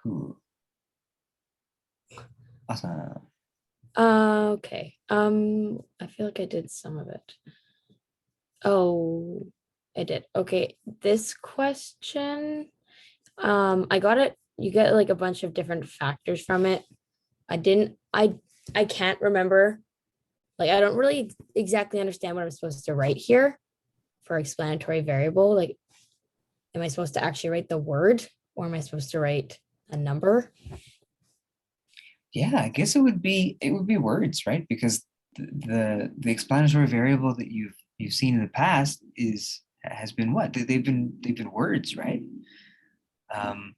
Ooh, awesome. Okay. I feel like I did some of it. Oh, I did. Okay. This question, I got it. You get like a bunch of different factors from it. I didn't, I can't remember. Like, I don't really exactly understand what I'm supposed to write here for explanatory variable. Like, am I supposed to actually write the word or am I supposed to write a number? Yeah, I guess it would be words, right? Because the explanatory variable that you've seen in the past is has been what? They've been words, right? Um,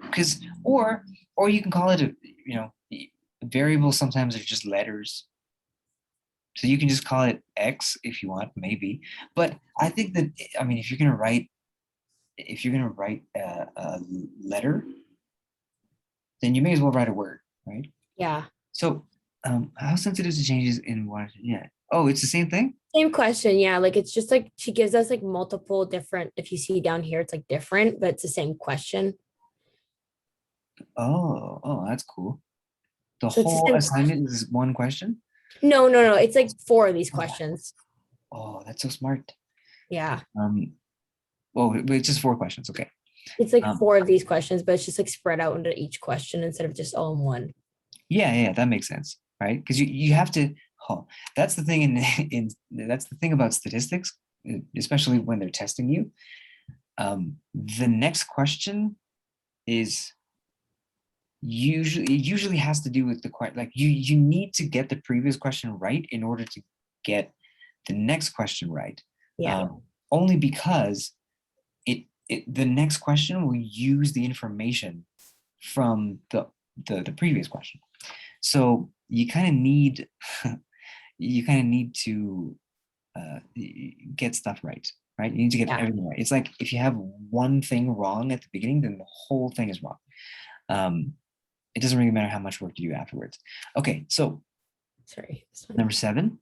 because or you can call it a variables sometimes are just letters. So you can just call it X if you want, maybe. But I think that I mean if you're gonna write a letter, then you may as well write a word, right? Yeah. So how sensitive to changes in water? Yeah. Oh, it's the same thing? Same question. Yeah. Like, it's just like she gives us like multiple different, if you see down here, it's like different, but it's the same question. Oh, that's cool. The So it's the whole same question. assignment is one question? No. It's like four of these questions. Oh, that's so smart. Yeah. Um, oh, but it's just four questions. Okay. It's like Um, four of these questions, but it's just like spread out into each question instead of just all in one. yeah, that makes sense, right? Because you have to. Oh, that's the thing in that's the thing about statistics, especially when they're testing you. The next question is usually has to do with the question. Like you need to get the previous question right in order to get the next question right. Yeah. Um, Only because the next question will use the information from the previous question. So you kind of need to uh, get stuff right, right? You need to get Yeah. everything right. It's like if you have one thing wrong at the beginning, then the whole thing is wrong. Um, it doesn't really matter how much work you do afterwards. Okay, so Sorry. This one. number 7.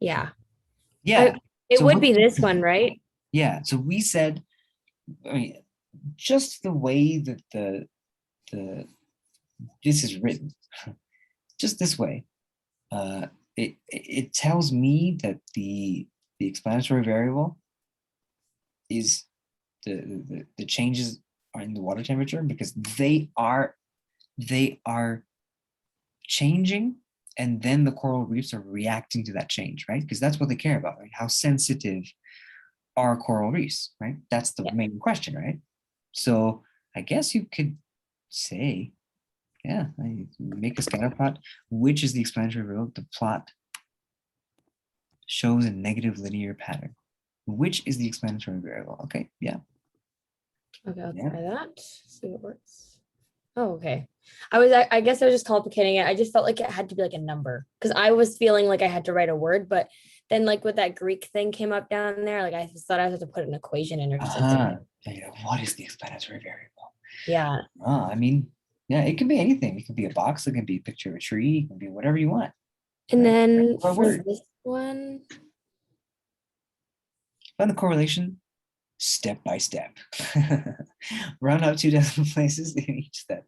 Yeah. Yeah. I, it So would what? be this one, right? Yeah. So we said, I mean, just the way that the this is written, just this way, uh, it tells me that the explanatory variable is the changes are in the water temperature because they are changing and then the coral reefs are reacting to that change, right? Because that's what they care about, right? How sensitive are coral reefs, right? That's the Yeah. main question, right? So I guess you could say, yeah, I make a scatter plot. Which is the explanatory variable? The plot shows a negative linear pattern. Which is the explanatory variable? Okay, yeah, Okay, I'll yeah. try that. See what works. Oh, okay. I guess I was just complicating it. I just felt like it had to be like a number because I was feeling like I had to write a word, but then like with that Greek thing came up down there, like I just thought I had to put an equation in or something. Uh-huh. Yeah, what is the explanatory variable? Yeah. I mean, yeah, it can be anything. It can be a box, it can be a picture of a tree, it can be whatever you want, And right? then Or a for word. this one, Find the correlation step by step. Round out 2 decimal places in each step.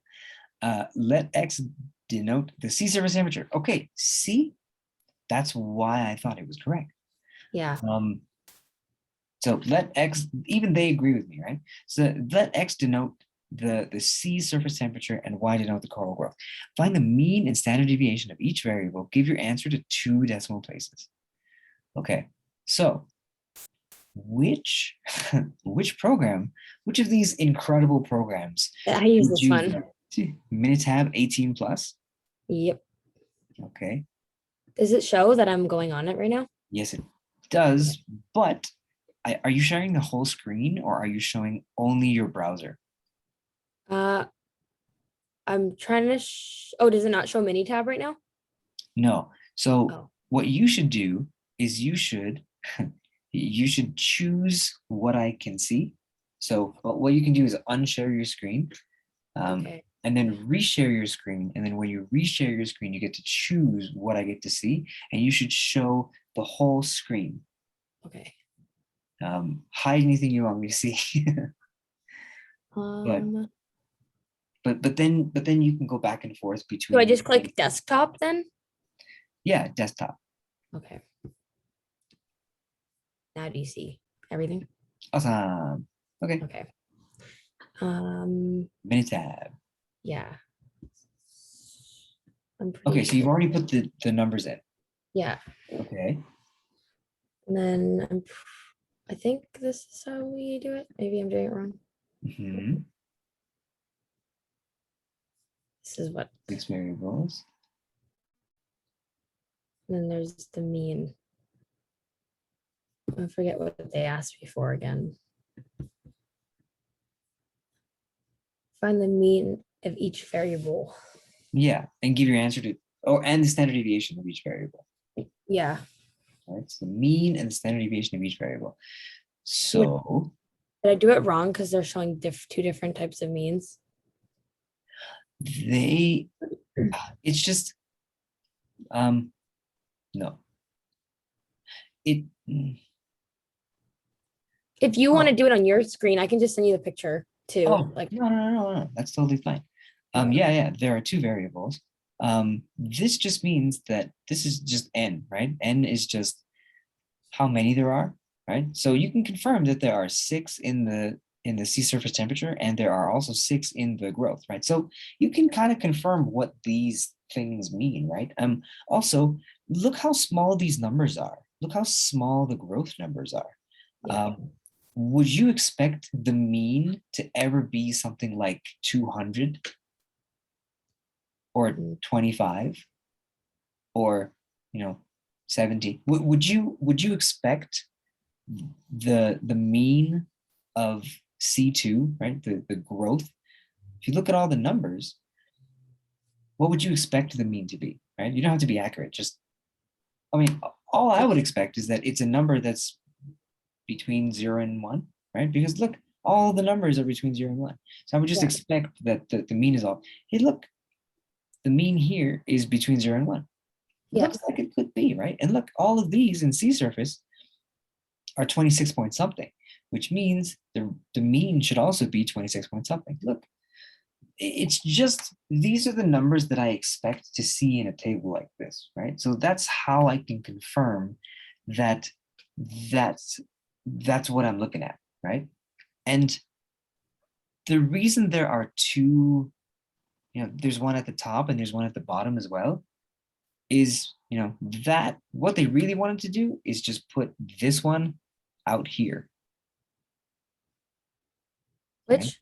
Let X denote the sea surface temperature. Okay, see, that's why I thought it was correct. yeah. Um, so let X, even they agree with me, right? So let X denote the sea surface temperature and Y denote the coral growth. Find the mean and standard deviation of each variable. Give your answer to 2 decimal places. Okay, so which which program, which of these incredible programs I use would this you one. Minitab 18 plus? Yep. Okay. Does it show that I'm going on it right now? Yes, it does. But are you sharing the whole screen or are you showing only your browser? Uh, I'm trying to. Oh, does it not show Minitab right now? No. So Oh, what you should do is you should choose what I can see. So what you can do is unshare your screen, okay. and then reshare your screen. And then when you reshare your screen, you get to choose what I get to see, and you should show the whole screen. Okay. Hide anything you want me to see. But Um, but then you can go back and forth Do I between, just click desktop then? yeah, desktop. Okay. Now do you see everything? Awesome. Okay. Okay. Um, Minitab. yeah, I'm pretty Okay, so you've sure. already put the numbers in. Yeah. Okay. And then I think this is how we do it. Maybe I'm doing it wrong. Mm-hmm. This is what, 6 variables. and then there's the mean. I forget what they asked me for again. Find the mean of each variable. Yeah, and give your answer to, oh, and the standard deviation of each variable. Yeah. Right? It's the mean and the standard deviation of each variable. So Did I do it wrong because they're showing two different types of means? they, it's just, no. It, If you want to oh, do it on your screen, I can just send you the picture too. oh, Like, no, that's totally fine. okay. Yeah, there are two variables. This just means that this is just n, right? N is just how many there are, right? So you can confirm that there are 6 in the sea surface temperature, and there are also 6 in the growth, right? So you can kind of confirm what these things mean, right? Also, look how small these numbers are. Look how small the growth numbers are. Yeah. Would you expect the mean to ever be something like 200 or 25 or 70? Would you expect the mean of C2, right? The growth. If you look at all the numbers, what would you expect the mean to be, right? You don't have to be accurate. Just, I mean, all I would expect is that it's a number that's between 0 and 1, right? Because look, all the numbers are between 0 and 1. So I would just Yeah. expect that the mean is all, hey, look, the mean here is between 0 and 1. Yeah. Looks like it could be, right? And look, all of these in sea surface are 26 point something, which means the mean should also be 26 point something. Look, it's just, these are the numbers that I expect to see in a table like this, right? So that's how I can confirm that that's that's what I'm looking at, right? And the reason there are two, there's one at the top and there's one at the bottom as well, is that what they really wanted to do is just put this one out here. Right? Which?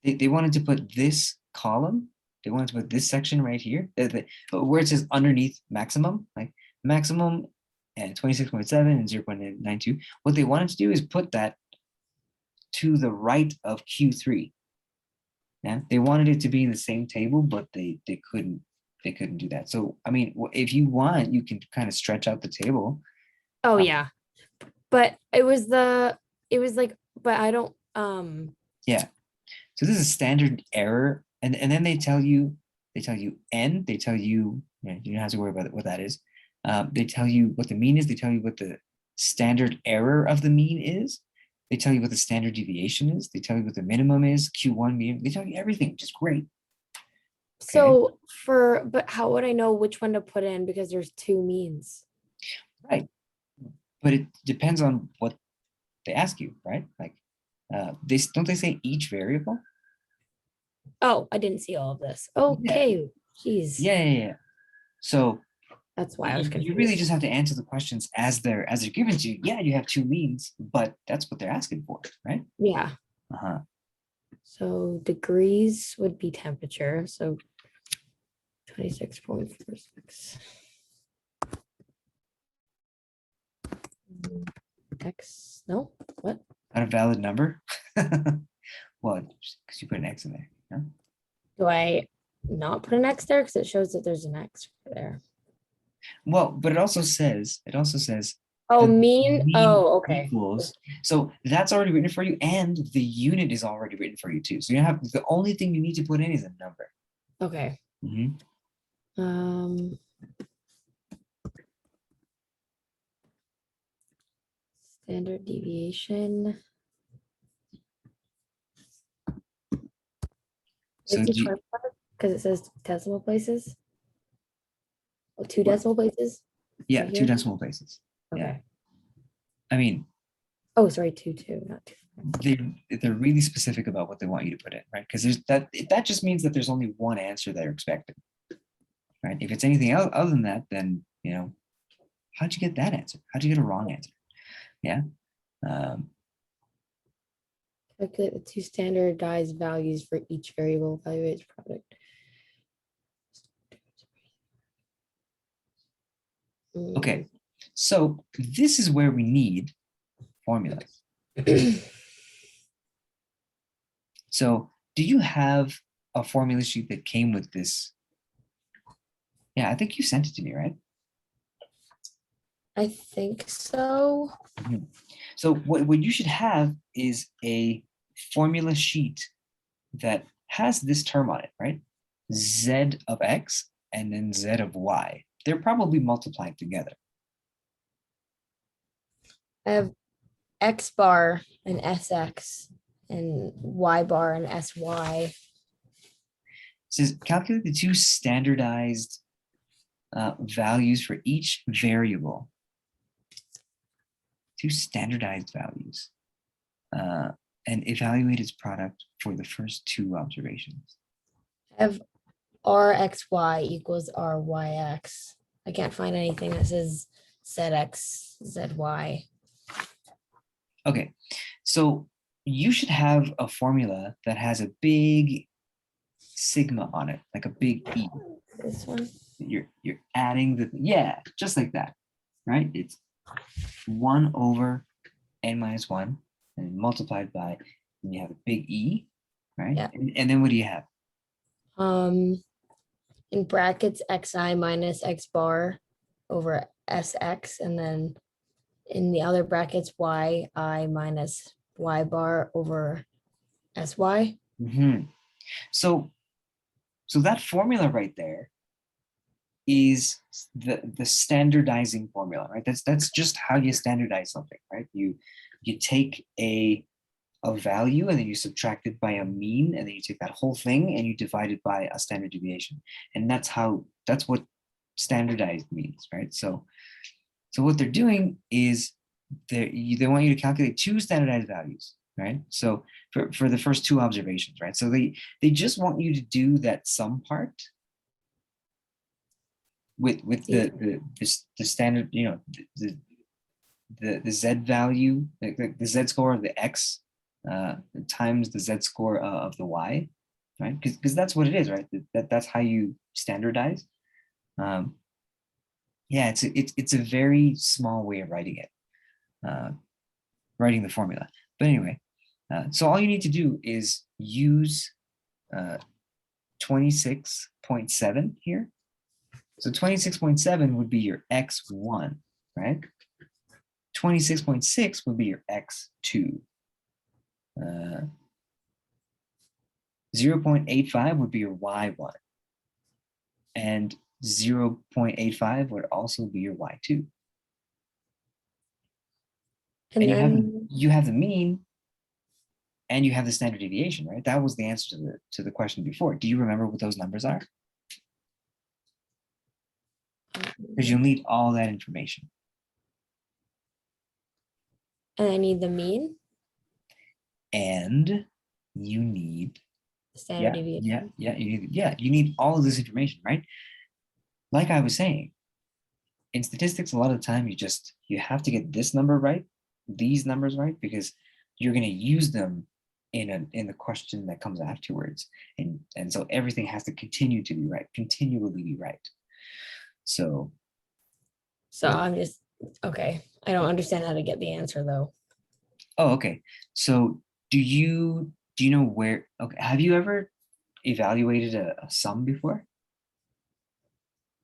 They wanted to put this column, they wanted to put this section right here, where it says underneath maximum, like maximum and 26.7 and 0.92. What they wanted to do is put that to the right of Q3. Yeah, they wanted it to be in the same table, but they couldn't do that. So I mean, if you want, you can kind of stretch out the table. Oh yeah. But it was like, but I don't Yeah. So this is standard error, and then they tell you n, they tell you, you don't have to worry about what that is. They tell you what the mean is. They tell you what the standard error of the mean is. They tell you what the standard deviation is. They tell you what the minimum is, Q1 median. They tell you everything, which is great. Okay, so but how would I know which one to put in because there's two means? right. But it depends on what they ask you, right? Like, they say each variable. Oh, I didn't see all of this. Yeah, Okay. Jeez. yeah. So That's why I was you really confused. just have to answer the questions as they're given to you. Yeah, you have two means, but that's what they're asking for, right? Yeah. Uh-huh. So degrees would be temperature. So 26.46. X, no, what? Not a valid number. Well, because you put an X in there. Huh? Do I not put an X there? Because it shows that there's an X there. Well, but it also says Oh, the mean. mean Oh, okay. equals. So that's already written for you, and the unit is already written for you too. So you have, the only thing you need to put in is a number. Okay. Mhm. Um, standard deviation. So It's the do you, first part because it says decimal places. Oh, two what? decimal places Yeah, right two here. decimal places. Yeah. Okay. I mean, Oh, sorry, two, not two. they're really specific about what they want you to put in, right? Because that just means that there's only one answer they're expecting, right? If it's anything else other than that, then how'd you get that answer? How'd you get a wrong answer? Yeah. Um, Calculate the two standardized values for each variable. Evaluate its product. okay. So this is where we need formulas. So do you have a formula sheet that came with this? Yeah, I think you sent it to me, right? I think so. Mhm. So what you should have is a formula sheet that has this term on it, right? Z of X and then Z of Y. They're probably multiplied together. I have X bar and SX and Y bar and SY. It says calculate the two standardized values for each variable. Two standardized values. And evaluate its product for the first two observations. I have RXY equals RYX. I can't find anything that says ZX, ZY. Okay, so you should have a formula that has a big sigma on it, like a big E. This one. You're adding yeah, just like that, right? It's 1 over n minus 1 and multiplied by, and you have a big E, right? Yeah. And then what do you have? Um, in brackets, XI minus X bar over SX, and then in the other brackets, YI minus Y bar over SY. Mhm. So that formula right there is the standardizing formula, right? That's just how you standardize something, right? You take a value and then you subtract it by a mean, and then you take that whole thing and you divide it by a standard deviation, and that's what standardized means, right? So what they're doing is they want you to calculate two standardized values, right? So for the first two observations, right? So they just want you to do that sum part with the standard, the the z value, the z score of the x times the z score of the y, right? Because that's what it is, right? That's how you standardize. Um, yeah, it's a very small way of writing it, writing the formula. But anyway, so all you need to do is use 26.7 here. So 26.7 would be your x1, right? 26.6 would be your x2. 0.85 would be your y1. And 0.85 would also be your y2. And And then you have the mean and you have the standard deviation, right? That was the answer to the question before. Do you remember what those numbers are? Because you'll need all that information. I need the mean, And you need, standard deviation. you need all of this information, right? Like I was saying, in statistics, a lot of the time you have to get this number right, these numbers right, because you're going to use them in the question that comes afterwards, and so everything has to continue to be right, continually be right. So So I'm just okay. I don't understand how to get the answer though. okay, so do you know where? Okay, have you ever evaluated a sum before?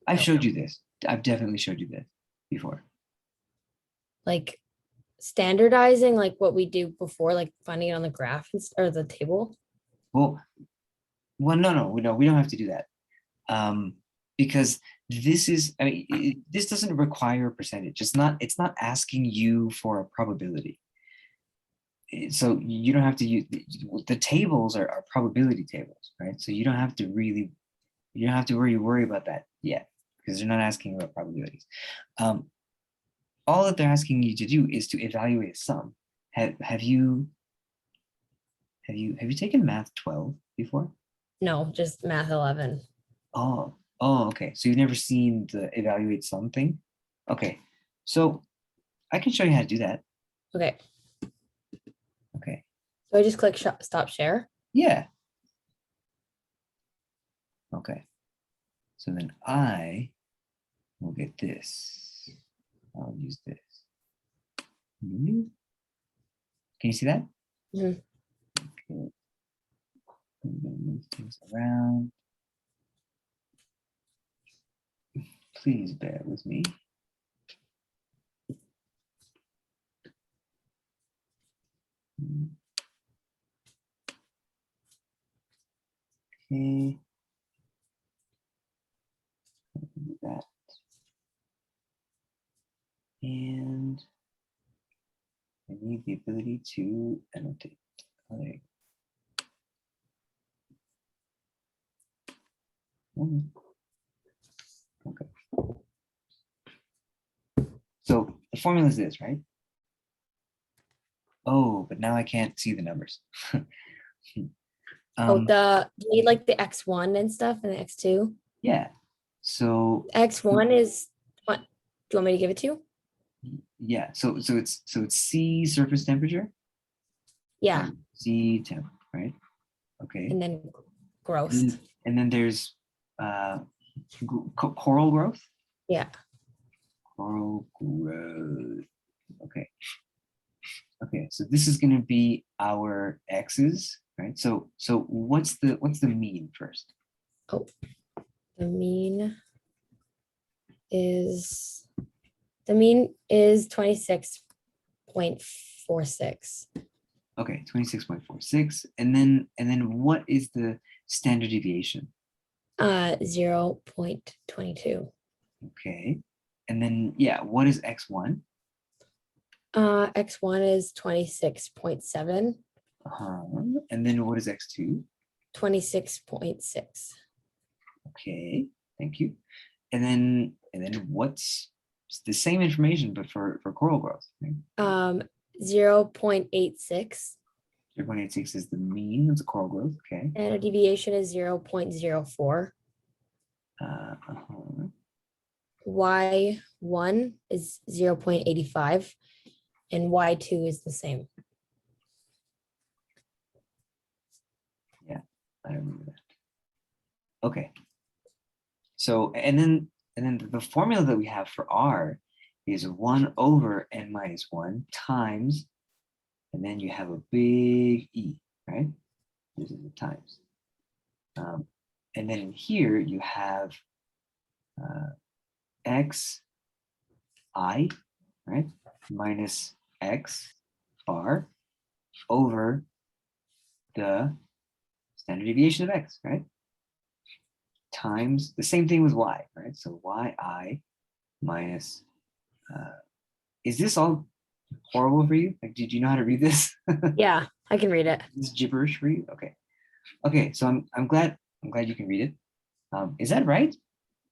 I've No. showed you this. I've definitely showed you this before. Like standardizing, like what we do before, like finding it on the graph or the table. Well, no, we don't have to do that. Because this is, I mean, this doesn't require a percentage. It's not asking you for a probability. So you don't have to use the tables are probability tables, right? So you don't have to really, you don't have to worry about that yet because they're not asking about probabilities. All that they're asking you to do is to evaluate a sum. Have you taken math 12 before? No, just math 11. Oh, okay. So you've never seen the evaluate sum thing? Okay. So I can show you how to do that. Okay. Okay. So I just click stop share. Yeah. Okay. So then I will get this. I'll use this. Can you see that? Mhm. Okay. I'm gonna move things around. Please bear with me. Okay. Do that. And I need the ability to annotate. Oh, there you go. Okay. So the formula is this, right? Oh, but now I can't see the numbers. Oh, um, do you need like the X1 and stuff and the X2? yeah. So X1 is what? Do you want me to give it to you? yeah. So it's C surface temperature. Yeah. C temp, right? Okay. And then And growth. then, and then there's uh, coral growth. Yeah. Coral growth. Okay. Okay. So this is going to be our x's, right? So what's the mean first? Oh, the mean is the mean is 26.46. Okay, 26.46. And then what is the standard deviation? 0.22. Okay. And then yeah, what is x1? X1 is 26.7. Uh-huh. And then what is x2? 26.6. Okay, thank you. And then what's it's the same information but for coral growth, right? 0.86. 0.86 is the mean of the coral growth. Okay. And a deviation is 0.04. Uh-huh. Y1 is 0.85 and Y2 is the same. Yeah, I remember that. Okay. So and then the formula that we have for R is 1 over n minus 1 times, and then you have a big E, right? This is the times. And then in here you have x I, right? Minus x bar over the standard deviation of x, right? Times the same thing with y, right? So yi minus, is this all horrible for you? Like, did you know how to read this? Yeah, I can read it. This is gibberish for you? Okay. Okay, so I'm glad you can read it. Is that right?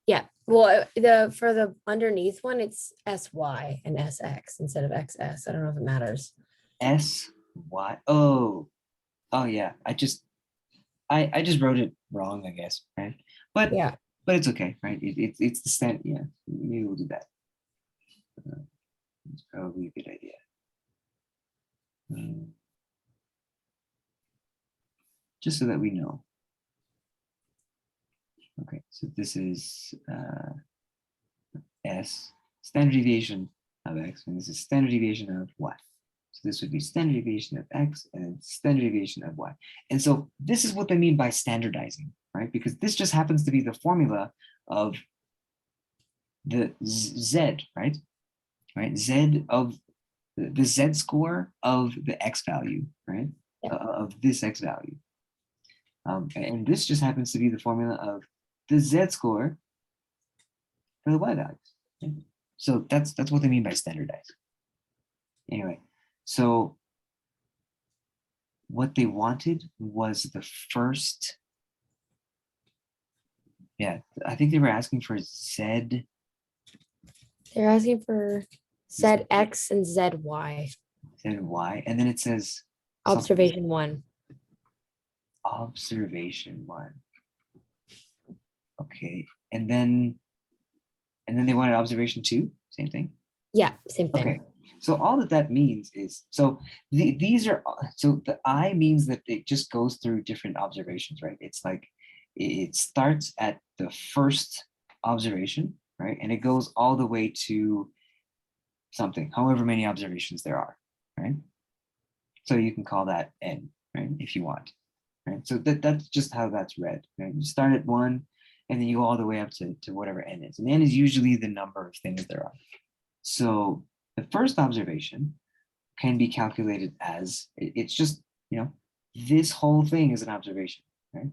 Yeah. Well, the for the underneath one, it's SY and SX instead of XS. I don't know if it matters. S Y. Oh yeah. I just wrote it wrong, I guess, right? But Yeah. but it's okay, right? It's the stand. Yeah, maybe we'll do that. It's probably a good idea. Mm, just so that we know. Okay, so this is S standard deviation of x, and this is standard deviation of y. So this would be standard deviation of x and standard deviation of y. And so this is what they mean by standardizing, right? Because this just happens to be the formula of the z, right? Right? Z of the z score of the x value, right? Yeah. Of this x value. And this just happens to be the formula of the z score for the y values. So that's what they mean by standardized. Anyway, so what they wanted was the first, yeah, I think they were asking for Z, They're asking for ZX and ZY. ZY, and then it says something, Observation 1. observation 1. Okay, and then they wanted observation 2, same thing. Yeah, same thing. Okay, so all that that means is, so these are, so the I means that it just goes through different observations, right? It's like it starts at the first observation, right? And it goes all the way to something, however many observations there are, right? So you can call that N, right? If you want, right? So that's just how that's read, right? You start at 1, and then you go all the way up to whatever N is. And N is usually the number of things there are. So the first observation can be calculated as, it's just, this whole thing is an observation, right?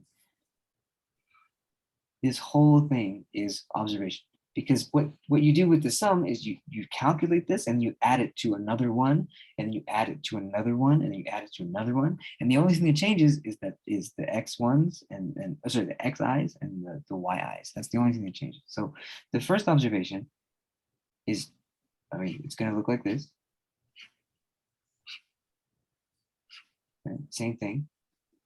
This whole thing is observation, because what you do with the sum is you calculate this and you add it to another one, and you add it to another one, and you add it to another one, and the only thing that changes is the x1s and sorry, the xi's and the yi's. That's the only thing that changes. So the first observation is, I mean, it's going to look like this. Right? Same thing.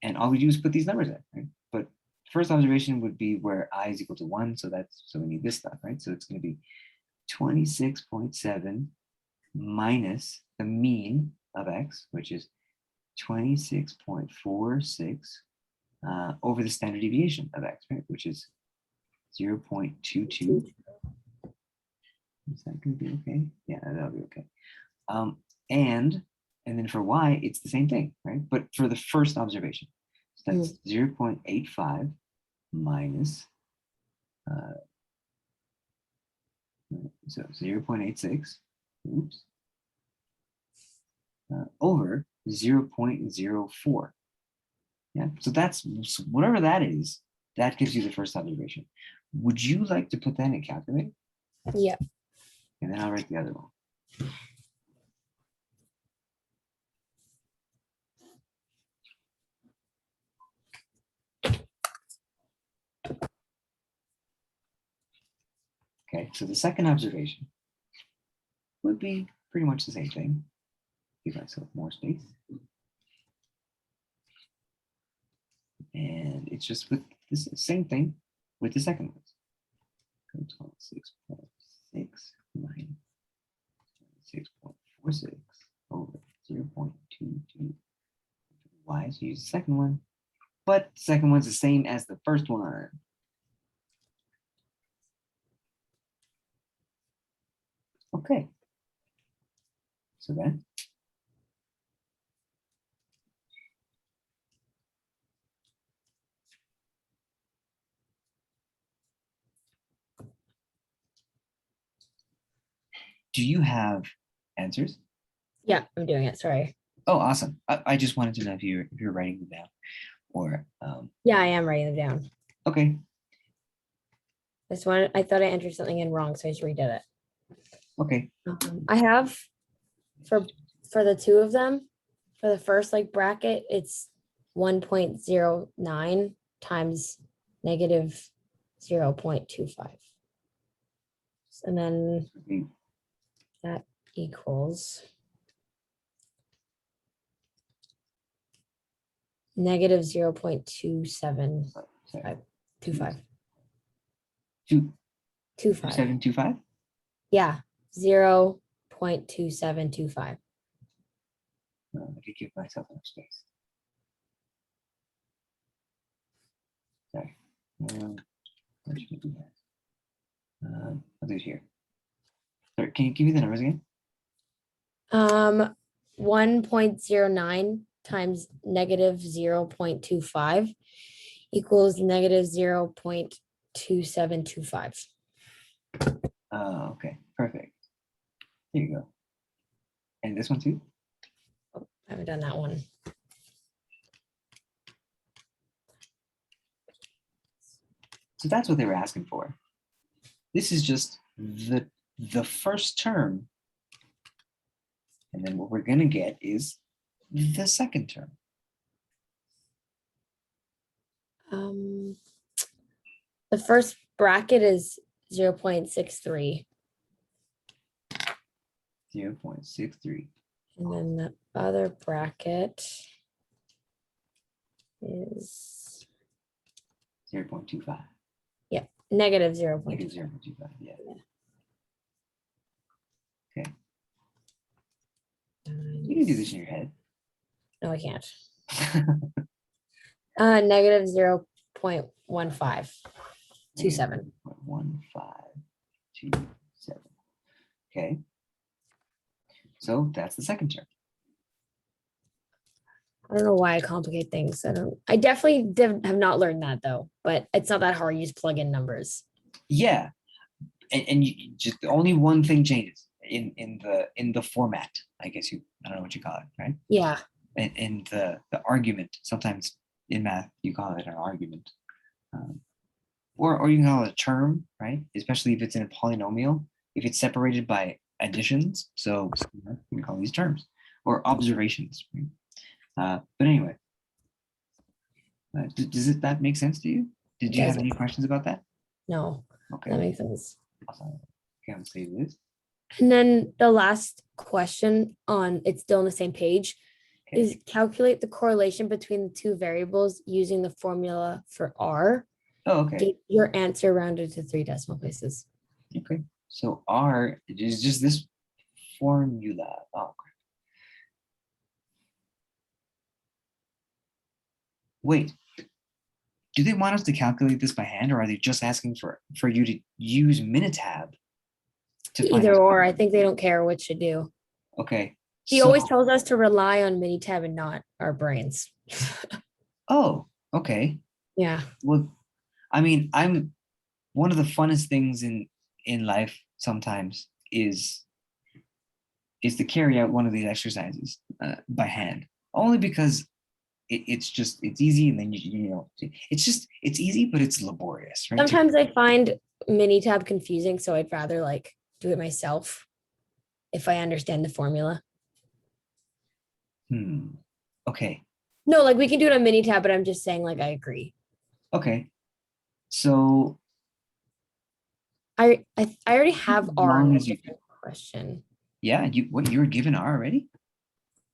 And all we do is put these numbers in, right? But first observation would be where I is equal to 1. So we need this stuff, right? So it's going to be 26.7 minus the mean of x, which is 26.46 over the standard deviation of x, right? Which is 0.22. Is that going to be okay? Yeah, that'll be okay. And then for y, it's the same thing, right? But for the first observation, so that's 0.85 minus, so 0.86, oops, over 0.04. Yeah, so that's, so whatever that is, that gives you the first observation. Would you like to put that in a calculator? Yeah. And then I'll write the other one. Okay, so the second observation would be pretty much the same thing. Give myself more space. And it's just with this same thing with the second one. 26.6 minus 6.46 over 0.22 y. So use the second one, but the second one's the same as the first one. Okay. So then do you have answers? Yeah, I'm doing it. Sorry. Oh, awesome. I just wanted to know if you're writing them down or Yeah, I am writing them down. okay. I thought I entered something in wrong, so I just redid it. Okay. I have for the two of them, for the first like bracket, it's 1.09 times negative 0.25. And then that equals negative 0.2725. Sorry. 25. 2725? Yeah, 0.2725. I could give myself enough space. Sorry. Where should I do that? I'll do it here. Sorry, can you give me the numbers again? 1.09 times negative 0.25 equals negative 0.2725. Oh, okay, perfect. Here you go. And this one too? Oh, I haven't done that one. So that's what they were asking for. This is just the first term. And then what we're going to get is the second term. Um, the first bracket is 0.63, 0.63. and then the other bracket is, 0.25. yeah, negative Negative 0.25. 0.25. Yeah. Okay. You can do this in your head. No, I can't. Negative 0.1527. 0.1527. Okay. So that's the second term. I don't know why I complicate things. I definitely have not learned that though, but it's not that hard. You just plug in numbers. Yeah. And you just only one thing changes in the format, I guess I don't know what you call it, right? Yeah. And the argument. Sometimes in math you call it an argument. Or you can call it a term, right? Especially if it's in a polynomial, if it's separated by additions. So you can call these terms or observations. Right? But anyway, that make sense to you? Did you have Doesn't. any questions about that? No, Okay. that makes sense. Awesome. Okay, I'll save this. And then the last question on it's still on the same page Okay. is calculate the correlation between the two variables using the formula for R. Oh, okay. Get your answer rounded to 3 decimal places. Okay. So R is just this formula. Oh, crap. Wait. Do they want us to calculate this by hand, or are they just asking for you to use Minitab to find Either this? or, I think they don't care which to do. Okay. He So, always tells us to rely on Minitab and not our brains. oh, okay. Yeah. Well, I mean, I'm one of the funnest things in life sometimes is to carry out one of these exercises by hand, only because it's easy, and then you know it's easy, but it's laborious, right? Sometimes I find Minitab confusing, so I'd rather like do it myself if I understand the formula. Okay. No, like we can do it on Minitab, but I'm just saying, like, I agree. Okay. So I already as have R in long a as you, different question. yeah, you were given R already?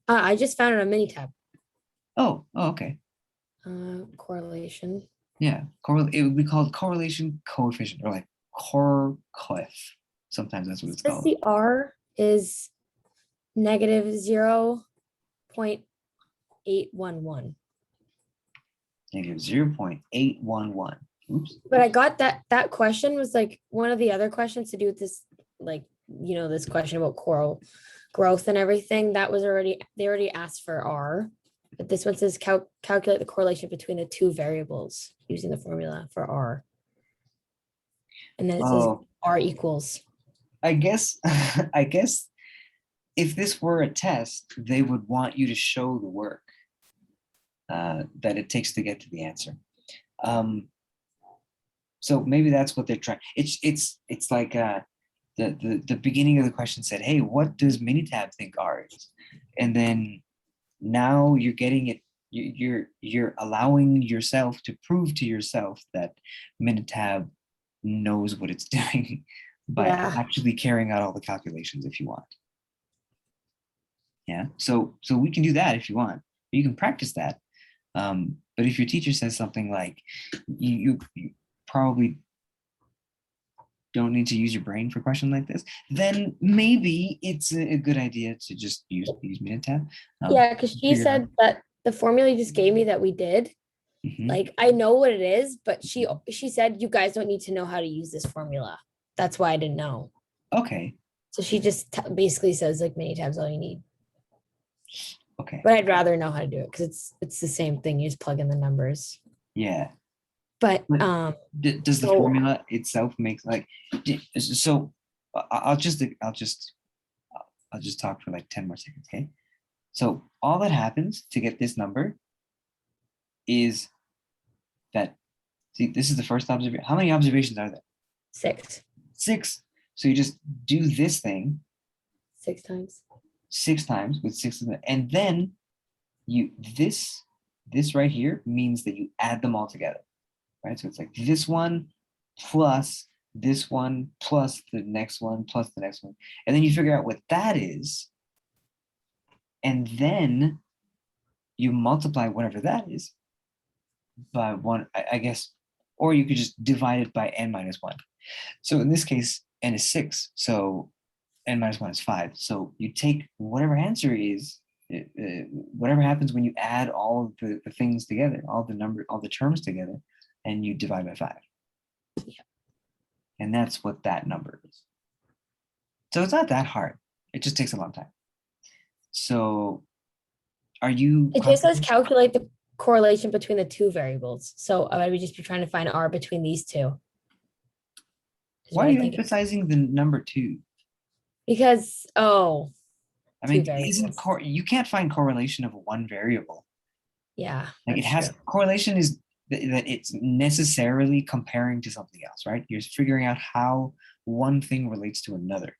I just found it on Minitab. Oh, okay. Correlation. Yeah, it would be called correlation coefficient, or like coef. Sometimes that's what it's Says called. the R is negative 0.811. Negative 0.811. Oops. But I got that question was like one of the other questions to do with this, like, this question about coral growth and everything. That was they already asked for R, but this one says calculate the correlation between the two variables using the formula for R. And then it says Oh, R equals. I guess I guess if this were a test, they would want you to show the work that it takes to get to the answer. So maybe that's what they're trying. It's like the beginning of the question said, "Hey, what does Minitab think R is?" And then now you're getting it. You're allowing yourself to prove to yourself that Minitab knows what it's doing by Yeah. actually carrying out all the calculations if you want. Yeah. So we can do that if you want. You can practice that. But if your teacher says something like, you probably don't need to use your brain for a question like this, then maybe it's a good idea to just use Minitab. Yeah, because she Figure it out. said that the formula you just gave me that we did, Mhm. like I know what it is, but she said you guys don't need to know how to use this formula. That's why I didn't know. Okay. So she just basically says like Minitab's all you need. Okay. But I'd rather know how to do it because it's the same thing. You just plug in the numbers. Yeah. But But does the so formula itself make like so? I'll just talk for like 10 more seconds. Okay. So all that happens to get this number is that, see, this is the first observation. How many observations are there? 6. 6. So you just do this thing 6 times. 6 times with 6 of them, and then you this right here means that you add them all together, right? So it's like this one plus this one plus the next one plus the next one. And then you figure out what that is. And then you multiply whatever that is by one, I guess, or you could just divide it by n minus one. So in this case, n is 6. So n minus 1 is 5. So you take whatever answer is, whatever happens when you add all of the things together, all the terms together, and you divide by 5. Yeah. And that's what that number is. So it's not that hard. It just takes a long time. So are you It just says confident? calculate the correlation between the two variables. So I would just be trying to find R between these two. Is Why what are I you think. emphasizing the number 2? Because, oh, I two mean, isn't variables. you can't find correlation of one variable. Yeah, Like it that's true. has correlation is that it's necessarily comparing to something else, right? You're figuring out how one thing relates to another.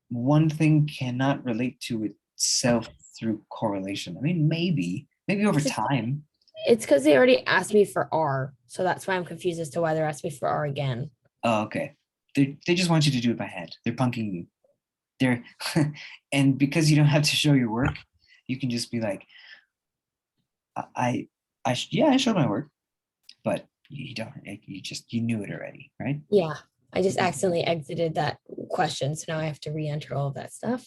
One thing cannot relate to itself through correlation. I mean, maybe over time. It's because they already asked me for R. So that's why I'm confused as to why they're asking me for R again. Oh, okay. They just want you to do it by hand. They're punking you. They're and because you don't have to show your work, you can just be like, yeah, I showed my work, but you don't. You knew it already, right? Yeah, I just accidentally exited that question. So now I have to re-enter all of that stuff.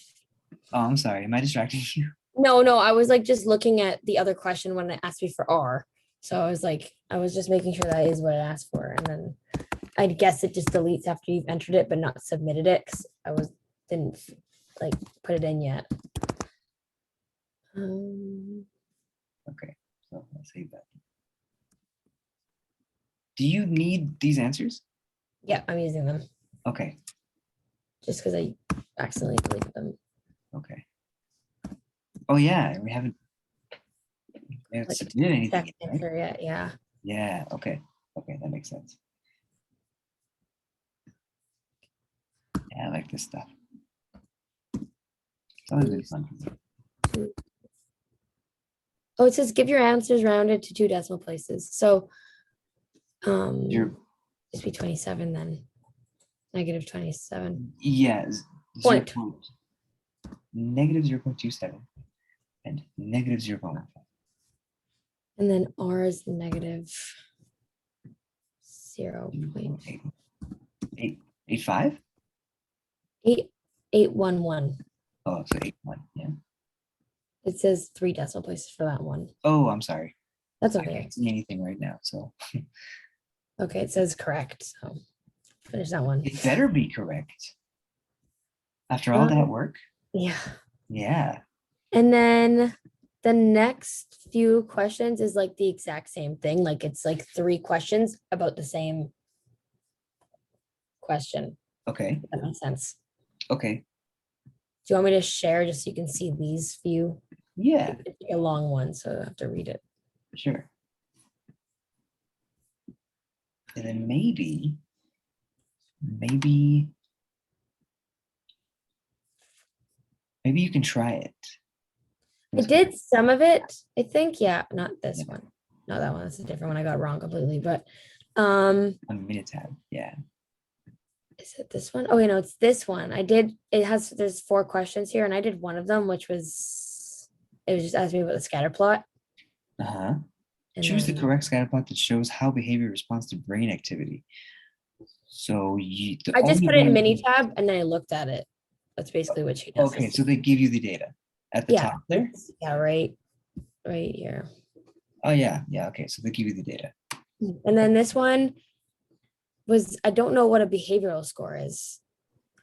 Oh, I'm sorry. Am I distracting you? No, I was like just looking at the other question when it asked me for R. So I was like, I was just making sure that is what it asked for. And then I guess it just deletes after you've entered it, but not submitted it because didn't like put it in yet. Okay, so let's save that. Do you need these answers? Yeah, I'm using them Okay. just because I accidentally deleted them. Okay. Oh yeah, we haven't Like submitted anything check yet, right? answer yet. Yeah. Yeah. Okay. Okay, that makes sense. Yeah, I like this stuff. It's always been fun for me. Oh, it says give your answers rounded to 2 decimal places. So You're just be 27 then. Negative 27. yeah, Point. negative 0.27 and negative 0.15. And then R is negative 0.885. 8.85? 811. Oh, so 8.1. Yeah. It says 3 decimal places for that one. Oh, I'm sorry. That's I okay. can't see anything right now. So Okay, it says correct. So finish that one. it better be correct. After all that work. Yeah. Yeah. And then the next few questions is like the exact same thing. Like it's like 3 questions about the same question. Okay. If that makes sense. Okay. Do you want me to share just so you can see these few? Yeah. It's a long one, so I have to read it. Sure. And then maybe you can try it. I did some of it, I think. Yeah, not this Yeah. one. No, that one. That's a different one. I got it wrong completely. But On Minitab. Yeah. is it this one? Oh, wait, no, it's this one. There's 4 questions here, and I did one of them, which was it was just asking me about the scatter plot. Uh-huh. And Choose the then correct scatter plot that shows how behavior responds to brain activity. So I just put it in Minitab and then I looked at it. That's basically what she does. Okay, so they give you the data at the top there? Yeah, right here. Oh yeah, okay, so they give you the data. And then this one was, I don't know what a behavioral score is.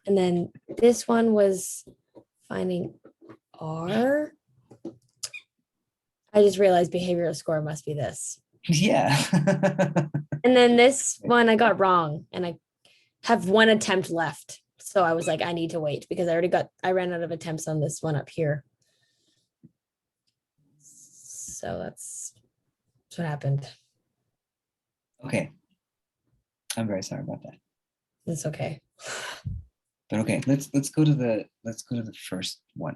And then this one was finding R. I just realized behavioral score must be this. Yeah. And then this one I got wrong and I have 1 attempt left. So I was like, I need to wait because I ran out of attempts on this one up here. So that's what happened. Okay. I'm very sorry about that. It's okay. But okay, let's go to the first one.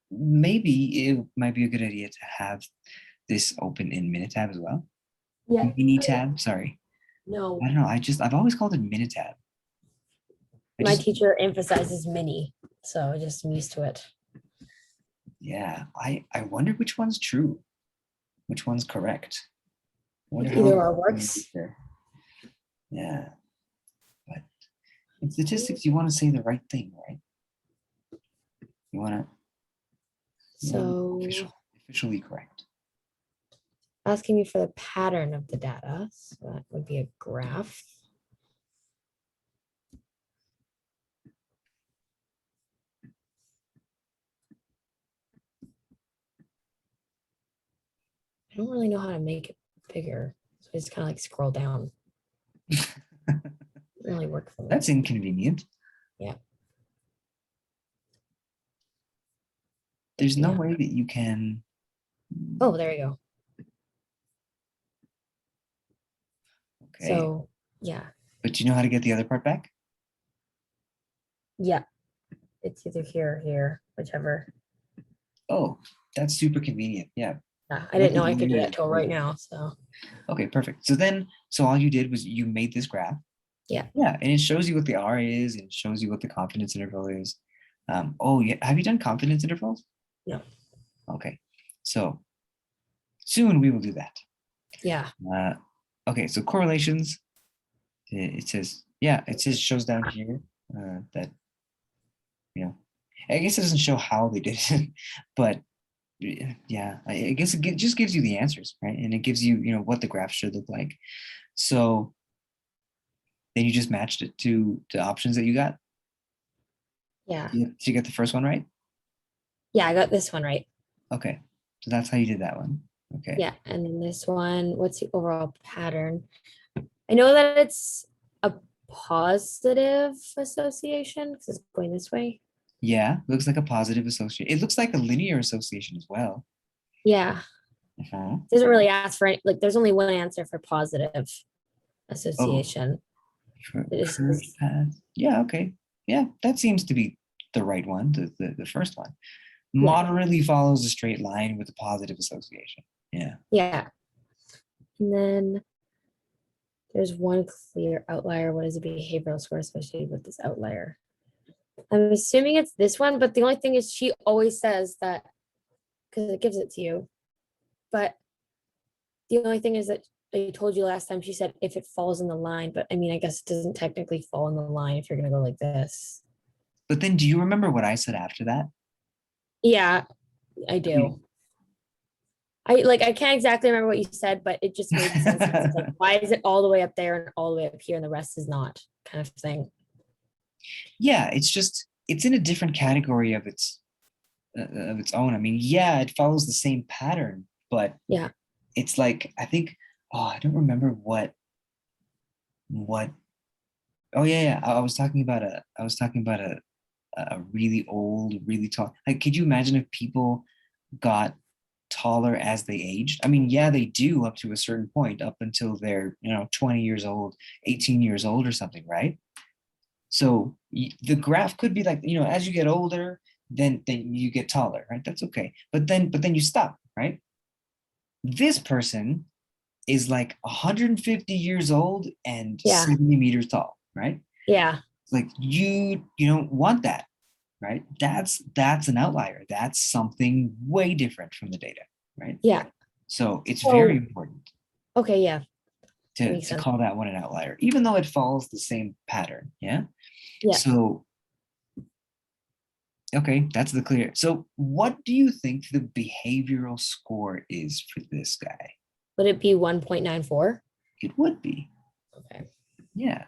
Maybe it might be a good idea to have this open in Minitab as well? Yeah. Minitab, sorry. I No, don't know. I've always called it Minitab. I my just, teacher emphasizes mini, so I just am used to it. yeah, I wonder which one's true, which one's correct. I wonder Like how either or often we get works. there. Yeah, but in statistics, you want to say the right thing, right? You want to So officially correct. asking me for the pattern of the data. So that would be a graph. I don't really know how to make it bigger. So I just kind of like scroll down. Doesn't really work for me. That's inconvenient. Yeah. There's no Yeah. way that you can. Oh, there we go. Okay, So yeah. but do you know how to get the other part back? Yeah. It's either here or here, whichever. Oh, that's super convenient. Yeah. Yeah. I didn't know I could do that till right now. So Okay, perfect. So all you did was you made this graph. yeah. Yeah, and it shows you what the R is, and it shows you what the confidence interval is. Oh, yeah. Have you done confidence intervals? No. Okay. So soon we will do that. Yeah. Okay, so correlations. It says, yeah, it says shows down here that, I guess it doesn't show how they did it, but yeah, I guess just gives you the answers, right? And it gives you, what the graph should look like. So then you just matched it to the options that you got. Yeah. Did you get the first one right? Yeah. I got this one right. Okay, so that's how you did that one. Okay. Yeah. And then this one, what's the overall pattern? I know that it's a positive association because it's going this way. Yeah, looks like a positive association. It looks like a linear association as well. Yeah. Uh-huh. Doesn't really ask for any, like, there's only one answer for positive Oh, association. for It is curved path. Yeah, okay. Yeah, that seems to be the right one, the first one. yeah. Moderately follows a straight line with a positive association. Yeah. Yeah. And then there's one clear outlier. What is a behavioral score associated with this outlier? I'm assuming it's this one, but the only thing is she always says that because it gives it to you. But the only thing is that I told you last time she said if it falls in the line, but I mean, I guess it doesn't technically fall in the line if you're gonna go like this. But then do you remember what I said after that? Yeah, I I mean, do. I can't exactly remember what you said, but it just made sense. It's like, why is it all the way up there and all the way up here and the rest is not, kind of thing. yeah, it's in a different category of its own. I mean, yeah, it follows the same pattern, but Yeah. it's like I think, oh, I don't remember what. Oh yeah, yeah. I was talking about a really old, really tall. Like, could you imagine if people got taller as they aged? I mean, yeah, they do up to a certain point, up until they're 20 years old, 18 years old or something, right? So the graph could be like, as you get older, then you get taller, right? That's okay. But then you stop, right? This person is like 150 years old and Yeah. 70 meters tall, right? Yeah. It's like you don't want that, right? That's an outlier. That's something way different from the data, right? Yeah. So it's very Oh, important okay. Yeah. That to makes sense. call that one an outlier, even though it follows the same pattern. Yeah. Yeah. So okay, that's the clear. So what do you think the behavioral score is for this guy? Would it be 1.94? It would be. Okay. Yeah.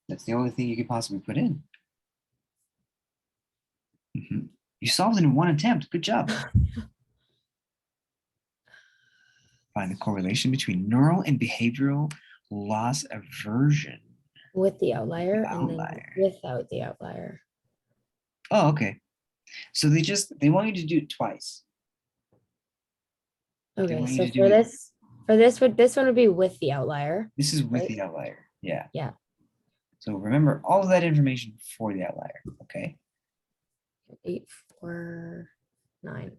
That's the only thing you could possibly put in. Mhm. You solved it in one attempt. Good job. Find the correlation between neural and behavioral loss aversion. With the outlier and then Outlier. without the outlier. Oh, okay. So they want you to do it twice. They Okay, want you so to do it. this one would be with the outlier, This is with right? the outlier. Yeah. Yeah. So remember all of that information for the outlier. Okay. 8, 4, 9.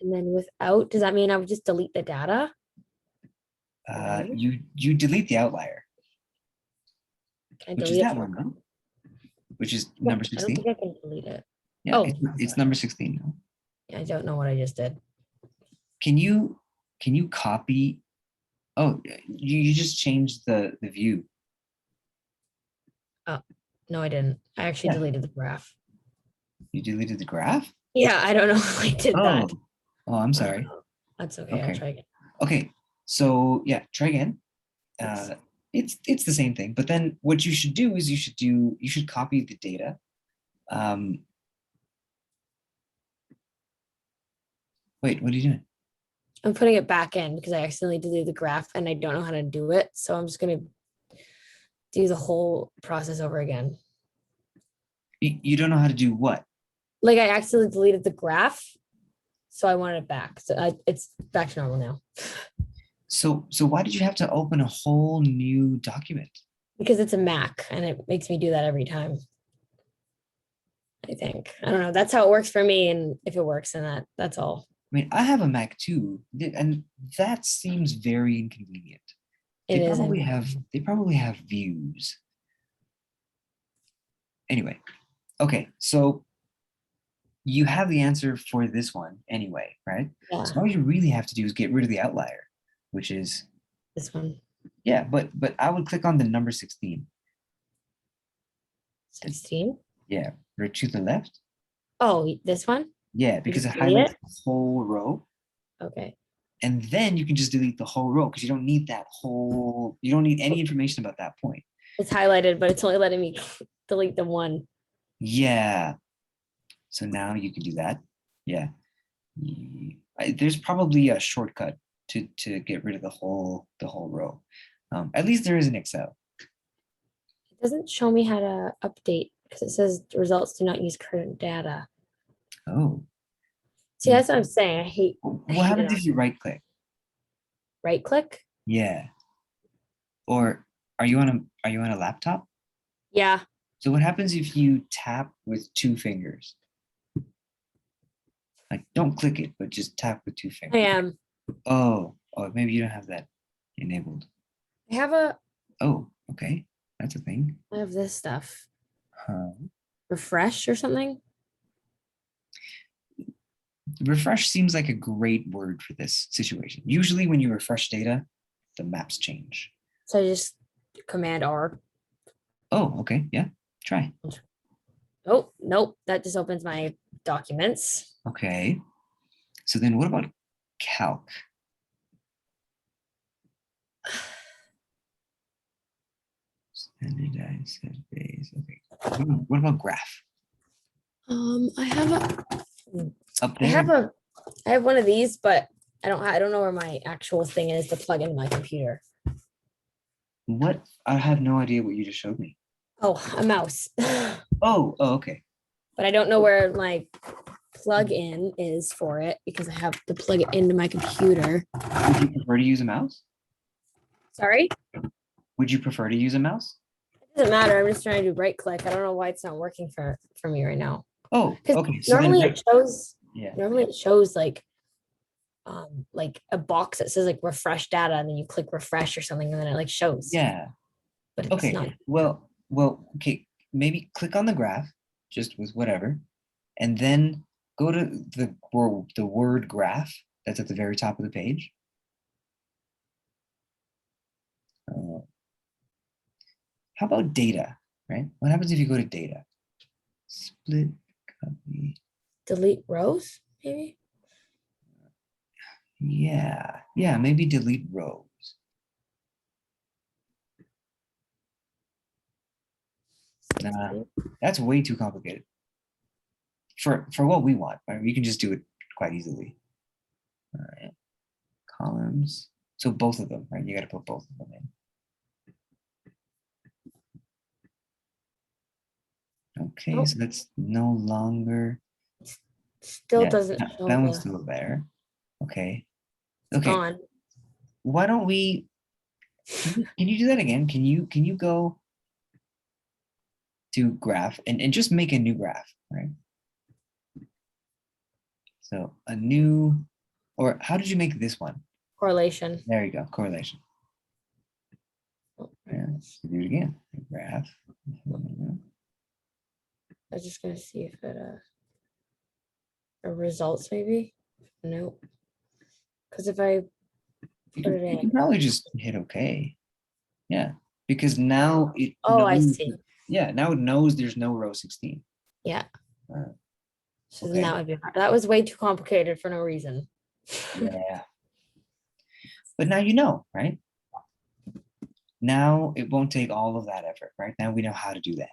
And then without, does that mean I would just delete the data? No. You delete the outlier, Can I which is delete it that from? one, no? Which is No, number I don't 16. think I can delete it. Yeah, Oh, it's number 16 now. I don't know what I just did. Can you copy? Oh, you just changed the view. Oh, no, I didn't. I actually Yeah. deleted the graph. You deleted the graph? Yeah, I don't know how I did Oh, that. I'm Uh, sorry. that's okay. I'll Okay. try again. Okay. So yeah, try again. Thanks. It's the same thing, but then what you should do is you should copy the data. Um, wait, what are you doing? I'm putting it back in because I accidentally deleted the graph and I don't know how to do it. So I'm just gonna do the whole process over again. You don't know how to do what? Like I accidentally deleted the graph, so I wanted it back. So it's back to normal now So why did you have to open a whole new document? because it's a Mac and it makes me do that every time. I think I don't know. That's how it works for me, and if it works, then that's all. I mean, I have a Mac too, and that seems very inconvenient. It isn't. They probably have views. Anyway, okay, so you have the answer for this one anyway, right? Yeah, So all you really have to do is get rid of the outlier, which is this one. yeah, but I would click on the number 16. 16. Yeah, right to the left. Oh, this one? Yeah, You because just it delete highlights it? the whole row. Okay. And then you can just delete the whole row because you don't need you don't need any information about that point. It's highlighted, but it's only letting me delete the one. Yeah. So now you can do that. Yeah. There's probably a shortcut to get rid of the whole row. At least there is in Excel. It doesn't show me how to update because it says the results do not use current data. Oh. See, that's what I'm saying. I What hate it happens on if you right click? right click. Yeah. Or are you on a laptop? Yeah, So what happens if you tap with two fingers? Like don't click it, but just tap with two I fingers. am. Oh, maybe you don't have that enabled. I have a Oh, okay. That's a thing. I have this stuff. Huh. Refresh or something. Refresh seems like a great word for this situation. Usually when you refresh data, the maps change. So I just command R. Oh, okay. Yeah. Try. Oh, nope. That just opens my documents. Okay. So then what about calc? Standardized set base. Okay. What about graph? I have a Up I there? have a I have one of these, but I don't know where my actual thing is to plug into my computer. What? I have no idea what you just showed me. Oh, a mouse. Oh, okay. But I don't know where my plug-in is for it because I have to plug it into my computer. Would you prefer to use a mouse? Sorry? Would you prefer to use a mouse? It doesn't matter. I'm just trying to do right click. I don't know why it's not working for me right now. Oh, Because okay. So then, yeah. normally it shows like a box that says like refresh data, and then you click refresh or something, and then it like shows. Yeah. But it's Okay. not. Okay. Maybe click on the graph, just with whatever, and then go to the word graph that's at the very top of the page. Uh, how about data, right? What happens if you go to data? Split, copy. Delete rows, maybe? Yeah, maybe delete rows. Nah, that's way too complicated. For what we want, right? We can just do it quite easily. All right. Columns. So both of them, right? You got to put both of them in. Okay, Oh, so that's no longer, still yeah, doesn't that show that one's the still there. Okay. it's Okay. gone. Why don't we, can you do that again? Can you go to graph and just make a new graph, right? So a new Or how did you make this one? Correlation. There you go, correlation. Oh, Yeah, let's do it again. Graph. I was just gonna see if it or results maybe. Nope. Because if I put it You in, can probably just hit OK. Yeah, because now it oh, I knows. see. Yeah, now it knows there's no row 16. Yeah. Uh, So then okay. that would be hard. That was way too complicated for no reason. Yeah. But now you know, right? Now it won't take all of that effort, right? Now we know how to do that.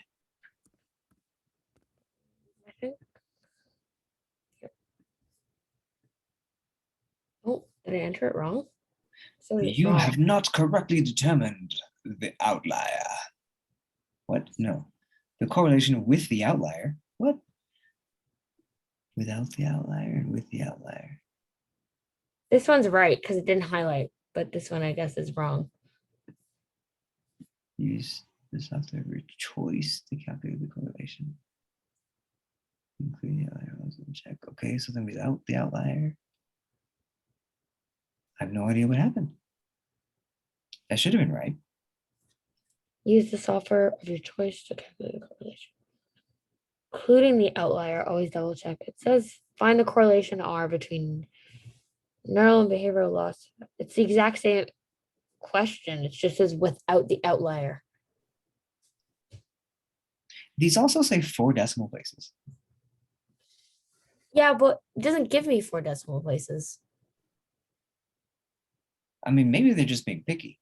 I think. Oh, did I enter it wrong? So it's You wrong. have not correctly determined the outlier. What? No. The correlation with the outlier. What? Without the outlier and with the outlier. This one's right because it didn't highlight, but this one I guess is wrong. Use the software of your choice to calculate the correlation. Include the outlier also check. Okay, so then without the outlier, I have no idea what happened. That should have been right. Use the software of your choice to calculate the correlation. Including the outlier, always double check. It says find the correlation R between neural and behavioral loss. It's the exact same question. It just says without the outlier. These also say 4 decimal places. Yeah, but it doesn't give me 4 decimal places. I mean, maybe they're just being picky.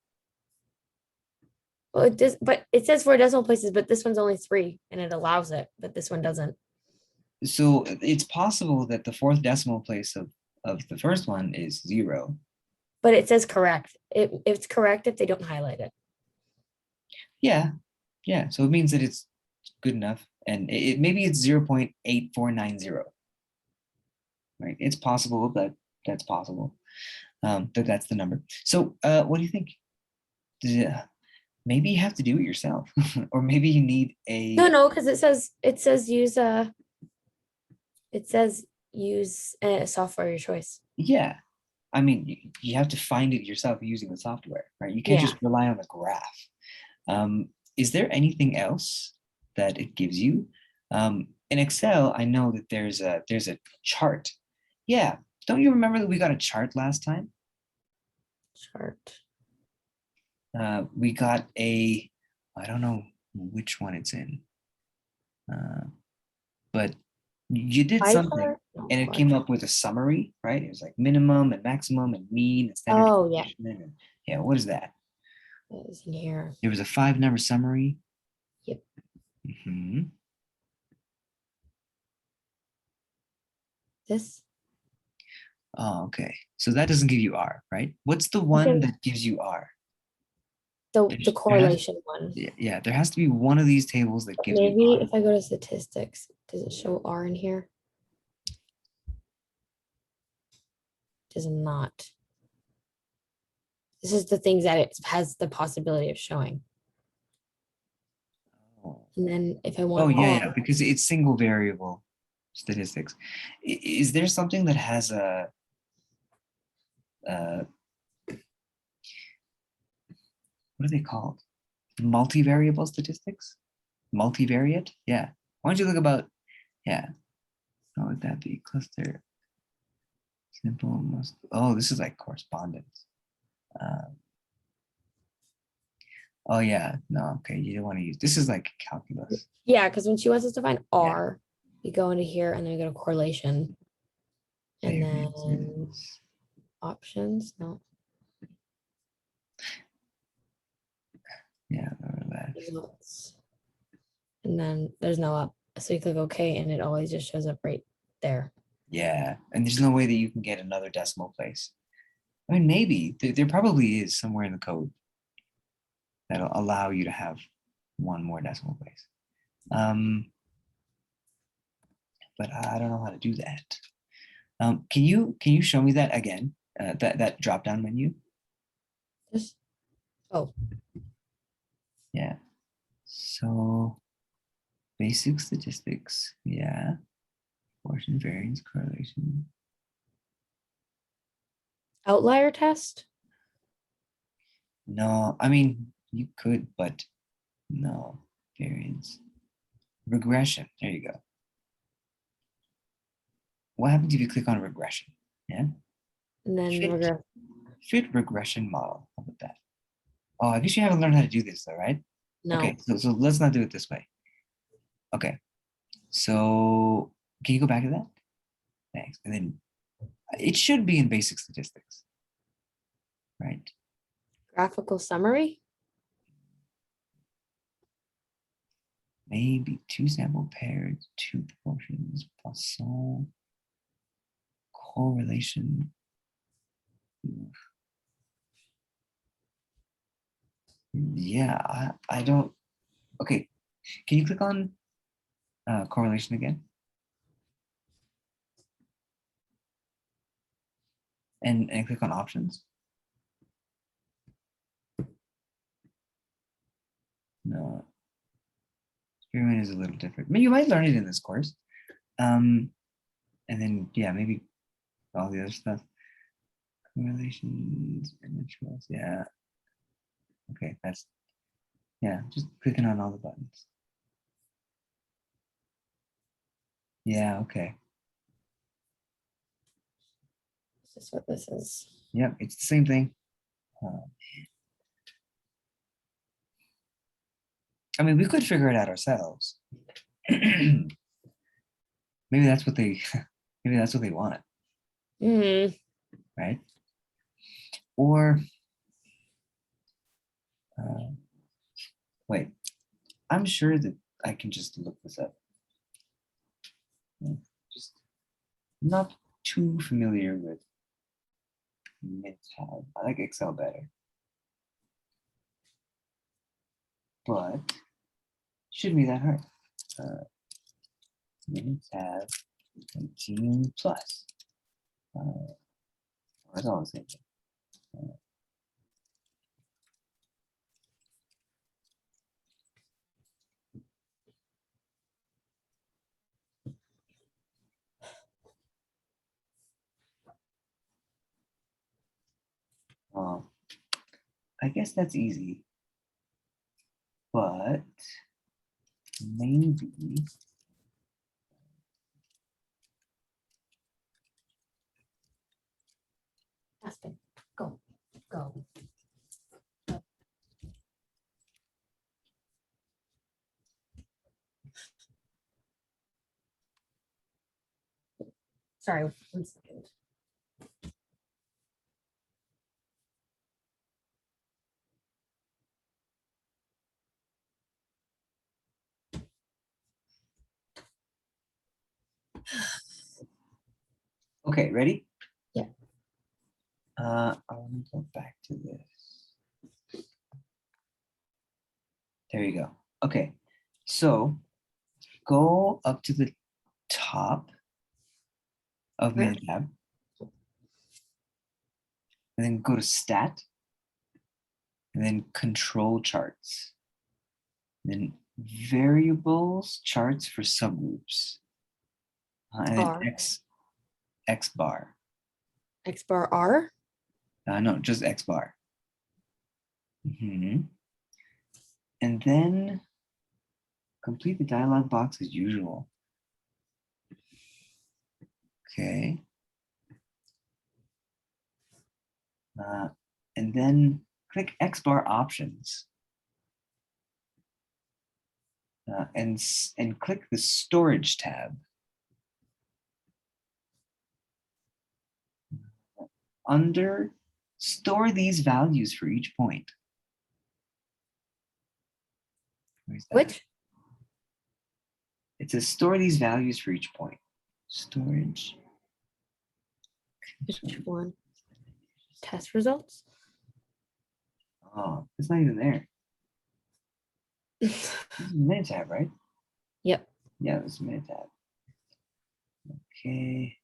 Well, it does, but it says 4 decimal places, but this one's only 3 and it allows it, but this one doesn't. So it's possible that the 4th decimal place of the first one is 0. But it says correct. It's correct if they don't highlight it. Yeah, yeah. So it means that it's good enough, and maybe it's 0.8490. Right? It's possible that that's possible. That's the number. So what do you think? Maybe you have to do it yourself, or maybe you need a. No, because it says use a software of your choice. Yeah, I mean, you have to find it yourself using the software, right? You can't Yeah. just rely on the graph. Is there anything else that it gives you? In Excel, I know that there's a chart. Yeah, don't you remember that we got a chart last time? Chart. We got a, I don't know which one it's in, but you did Pie something chart? No, and it bar came chart. up with a summary, right? It was like minimum and maximum and mean and standard Oh, yeah. deviation. And, yeah, what is that? It was in here. There was a 5-number summary. Yep. Mhm. This. Oh, okay. So that doesn't give you R, right? What's the one Okay. that gives you R? The There has, correlation one. yeah, there has to be one of these tables that gives me Maybe R. if I go to statistics, does it show R in here? Does not. This is the things that it has the possibility of showing. Oh, And then if I oh, want yeah, R, yeah, because it's single variable statistics. Is there something that has uh, what are they called? Multivariable statistics? Multivariate? Yeah. Why don't you look about, yeah, how would that be? Cluster, simple, most, oh, this is like correspondence. Uh, oh yeah, no, okay, you don't want to use, this is like calculus. yeah, because when she wants us to find Yeah, R, we go into here and then we go to correlation and then variances. options. No, Yeah, remember that. results. And then there's no up. So you click OK and it always just shows up right there. Yeah, and there's no way that you can get another decimal place. I mean, maybe there probably is somewhere in the code that'll allow you to have one more decimal place. But I don't know how to do that. Can you show me that again? That drop down menu. Just, oh, Yeah. So basic statistics. Yeah. Proportion, variance, correlation. Outlier test? No, I mean, you could, but no. Variance. Regression. There you go. What happens if you click on regression? Yeah. And then Fit, regress. fit regression model. How about that? Oh, I guess you haven't learned how to do this though, right? Okay, No. so let's not do it this way. Okay, so can you go back to that? Thanks. And then it should be in basic statistics, right? Graphical summary? Maybe two sample pairs, two proportions, Poisson correlation. Yeah, I don't. Okay, can you click on correlation again? And click on options? No, experiment is a little different. Maybe you might learn it in this course. And then yeah, maybe all the other stuff. Correlations, image roles. Yeah. Okay, that's yeah, just clicking on all the buttons. Yeah, okay. Is this what this is? Yep, it's the same thing. I mean, we could figure it out ourselves. Maybe that's what they maybe that's what they want, Hmm. right? Or uh, wait, I'm sure that I can just look this up. Just not too familiar with Minitab. I like Excel better, but shouldn't be that hard. Minitab 18 plus. It's all the same thing. Uh, I guess that's easy, but maybe Aspen, go, go. Sorry, 1 second. okay. Ready? Yeah. I want to go back to this. There you go. Okay, so go up to the top of Where? Minitab, and then go to Stat, and then Control Charts, then Variables Charts for subgroups, and then R. X bar. X bar R. No, just X bar. Mhm. And then complete the dialog box as usual. Okay. And then click X bar options. And click the storage tab. Under store these values for each point. Where's that? Which? It says store these values for each point. Storage. Which one? Test results? Oh, it's not even there. This is Minitab, right? Yep. Yeah, this is Minitab. Okay.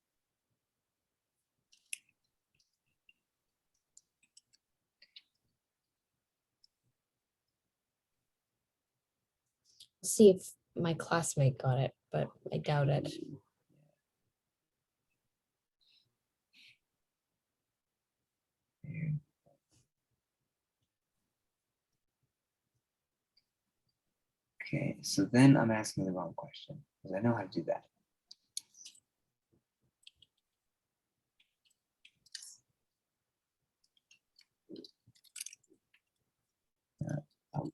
See if my classmate got it, but I doubt it. Okay, so then I'm asking the wrong question because I know how to do that. Um,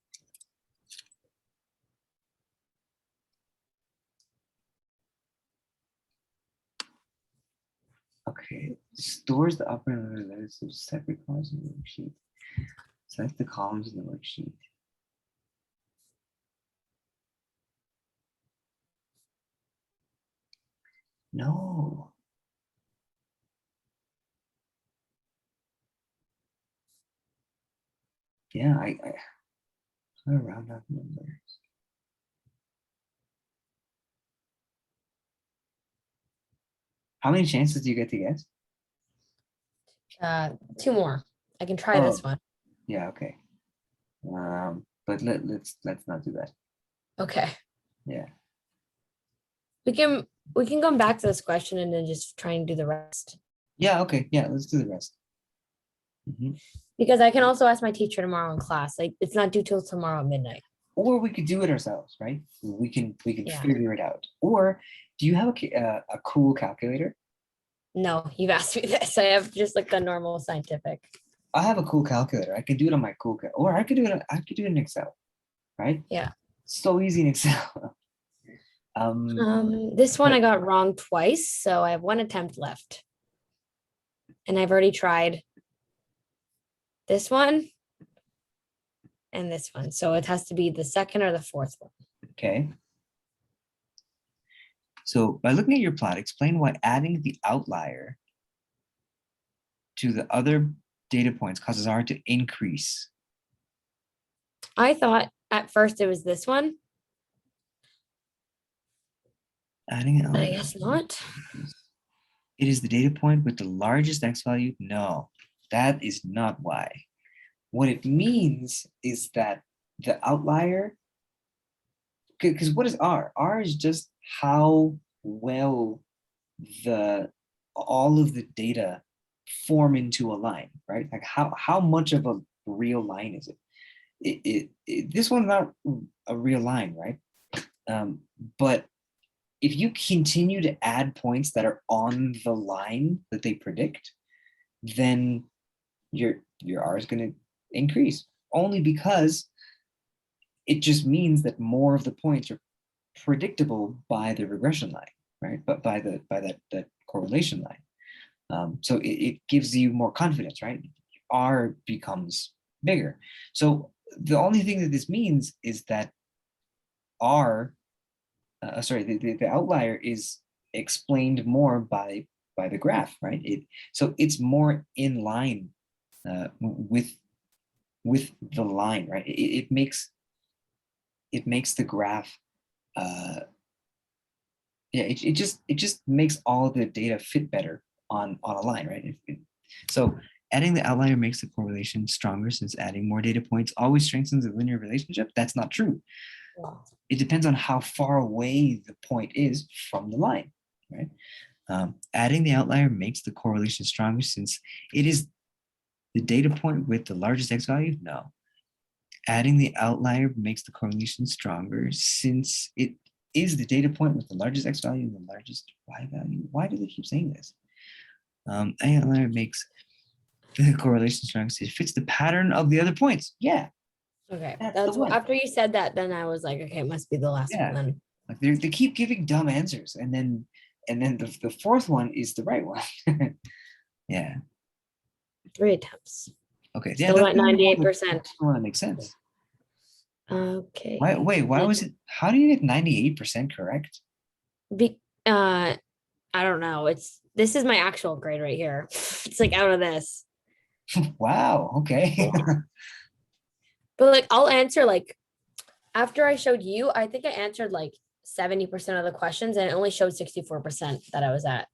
okay, stores the upper and lower limits of separate columns in the worksheet. Select the columns in the worksheet. No. Yeah, I round up numbers. How many chances do you get to guess? Two more. I can try Oh, this one. yeah, okay. But let's not do that. Okay. Yeah. We can come back to this question and then just try and do the rest. Yeah, okay. Yeah, let's do the rest. Mhm. Because I can also ask my teacher tomorrow in class. Like it's not due till tomorrow at midnight. Or we could do it ourselves, right? We can Yeah. figure it out. Or do you have a cool calculator? No, you've asked me this. I have just like the normal scientific. I have a cool calculator. I can do it on my or I could do it. I could do it in Excel, right? Yeah. So easy in Excel. This one but I got wrong twice, so I have one attempt left. And I've already tried this one and this one. So it has to be the second or the fourth one. okay. So by looking at your plot, explain why adding the outlier to the other data points causes R to increase. I thought at first it was this one, Adding an but I outlier. guess not. It is the data point with the largest X value. No, that is not why. What it means is that the outlier, because what is R? R is just how well the all of the data form into a line, right? Like how much of a real line is it? This one's not a real line, right? But if you continue to add points that are on the line that they predict, then your R is going to increase only because it just means that more of the points are predictable by the regression line, right? But by that correlation line. So it gives you more confidence, right? R becomes bigger. So the only thing that this means is that R, the outlier is explained more by the graph, right? So it's more in line with the line, right? It makes the graph yeah, it just makes all the data fit better on a line, right? So adding the outlier makes the correlation stronger since adding more data points always strengthens a linear relationship. That's not true. It depends on how far away the point is from the line, right? Adding the outlier makes the correlation stronger since it is the data point with the largest X value? No. Adding the outlier makes the correlation stronger since it is the data point with the largest X value and the largest Y value. Why do they keep saying this? Outlier makes the correlation stronger since it fits the pattern of the other points. Yeah. Okay. That's the one. After you said that, then I was like, okay, it must be the last Yeah. one then. Like they keep giving dumb answers, and then the fourth one is the right one. Yeah. 3 attempts. Okay. Yeah. Still That's at the only one 98%. that makes sense. Okay. Why was it? How do you get 98% correct? Be, uh, I don't know. This is my actual grade right here. It's like out of this. Wow. Okay. But like I'll answer like after I showed you, I think I answered like 70% of the questions and it only showed 64% that I was at.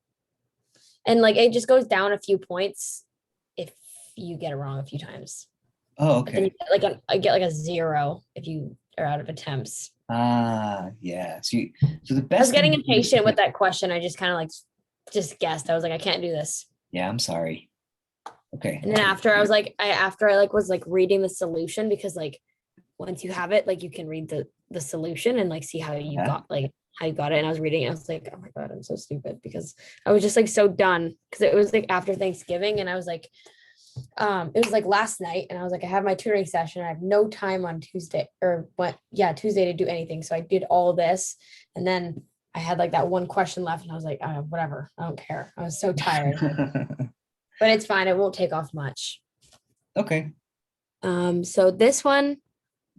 And like it just goes down a few points if you get it wrong a few times. Oh, But then you okay. get I get like a 0 if you are out of attempts. Ah, yeah. So the I was best thing getting to do is impatient with that question. I just kind of like just guessed. I was like, I can't do this. yeah, I'm sorry. Okay. And then after I was like, after I like was like reading the solution, because like once you have it, like you can read the solution and like see how you Yeah. got like how you got it. And I was reading it, I was like, oh my God, I'm so stupid, because I was just like so done. Because it was like after Thanksgiving, and I was like, it was like last night, and I was like, I have my tutoring session. I have no time on Tuesday, or what, yeah, Tuesday, to do anything. So I did all this, and then I had like that one question left, and I was like, whatever, I don't care. I was so tired, but it's fine. It won't take off much. Okay. So this one,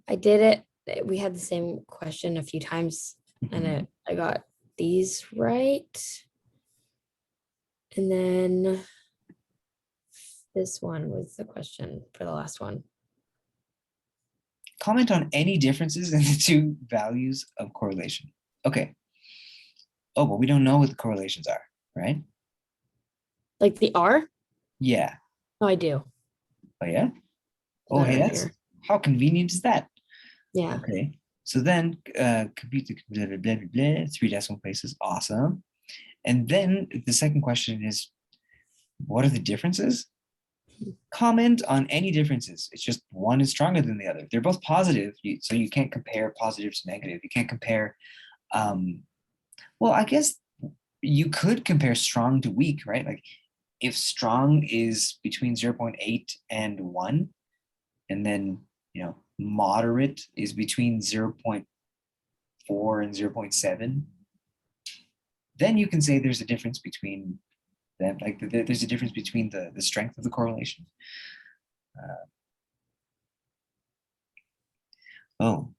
I did it. We had the same question a few times, and Mhm. I got these right. And then this one was the question for the last one. Comment on any differences in the two values of correlation. Okay. Oh, but we don't know what the correlations are, right? Like the R? Yeah. Oh, I do. Oh, yeah. I Oh, got it hey, right that's here. how convenient is that? Yeah. Okay. So then compute the blah, blah, blah, blah, blah, three decimal places. Awesome. And then the second question is, what are the differences? Comment on any differences. It's just one is stronger than the other. They're both positive, so you can't compare positive to negative. You can't compare, um, well, I guess you could compare strong to weak, right? Like if strong is between 0.8 and 1, and then, moderate is between 0.4 and 0.7, then you can say there's a difference between them. Like there's a difference between the strength of the correlation. Oh,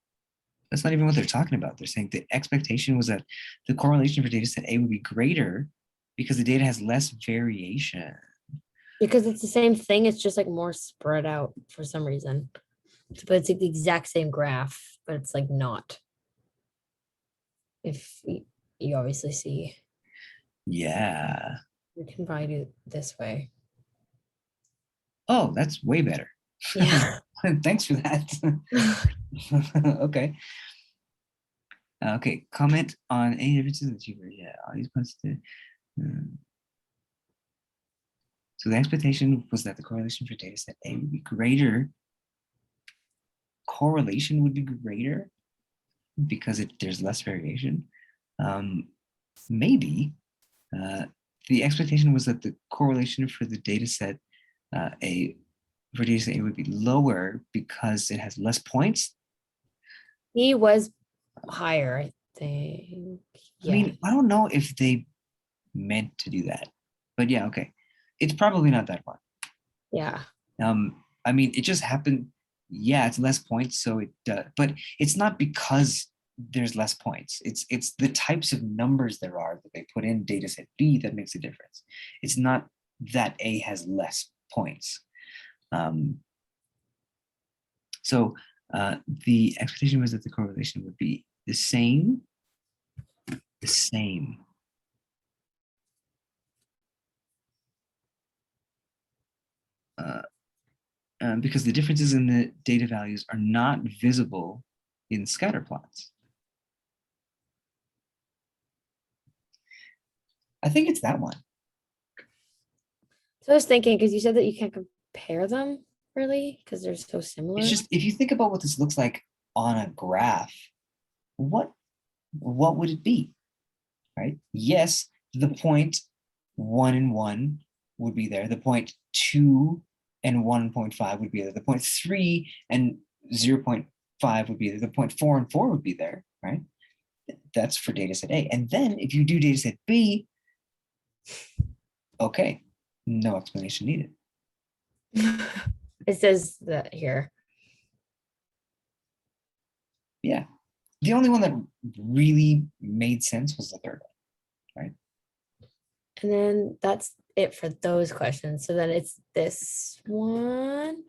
that's not even what they're talking about. They're saying the expectation was that the correlation for data set A would be greater because the data has less variation. Because it's the same thing. It's just like more spread out for some reason. But it's like the exact same graph, but it's like not. If you obviously see, Yeah. we can probably do it this way. Oh, that's way better. Yeah. Thanks for that. Okay. Okay. Comment on any differences that you were, yeah, all these points. So the expectation was that the correlation for data set A would be greater. Correlation would be greater because there's less variation. Maybe the expectation was that the correlation for the data set A for data set A would be lower because it has less points. He was higher, I think. I Yeah. mean, I don't know if they meant to do that, but yeah, okay. It's probably not that one. Yeah. I mean, it just happened. Yeah, it's less points, so but it's not because there's less points. It's the types of numbers there are that they put in data set B that makes a difference. It's not that A has less points. Um, so the expectation was that the correlation would be the same, the same. Uh, because the differences in the data values are not visible in scatter plots. I think it's that one. So I was thinking, because you said that you can't compare them really, because they're so similar. It's just if you think about what this looks like on a graph, what would it be? Right? Yes, the point 1 and 1 would be there. The point 2 and 1.5 would be there. The point 3 and 0.5 would be there. The point 4 and 4 would be there, right? That's for data set A. And then if you do data set B, okay, no explanation needed. It says that here. Yeah. The only one that really made sense was the third one, right? And then that's it for those questions. So then it's this one.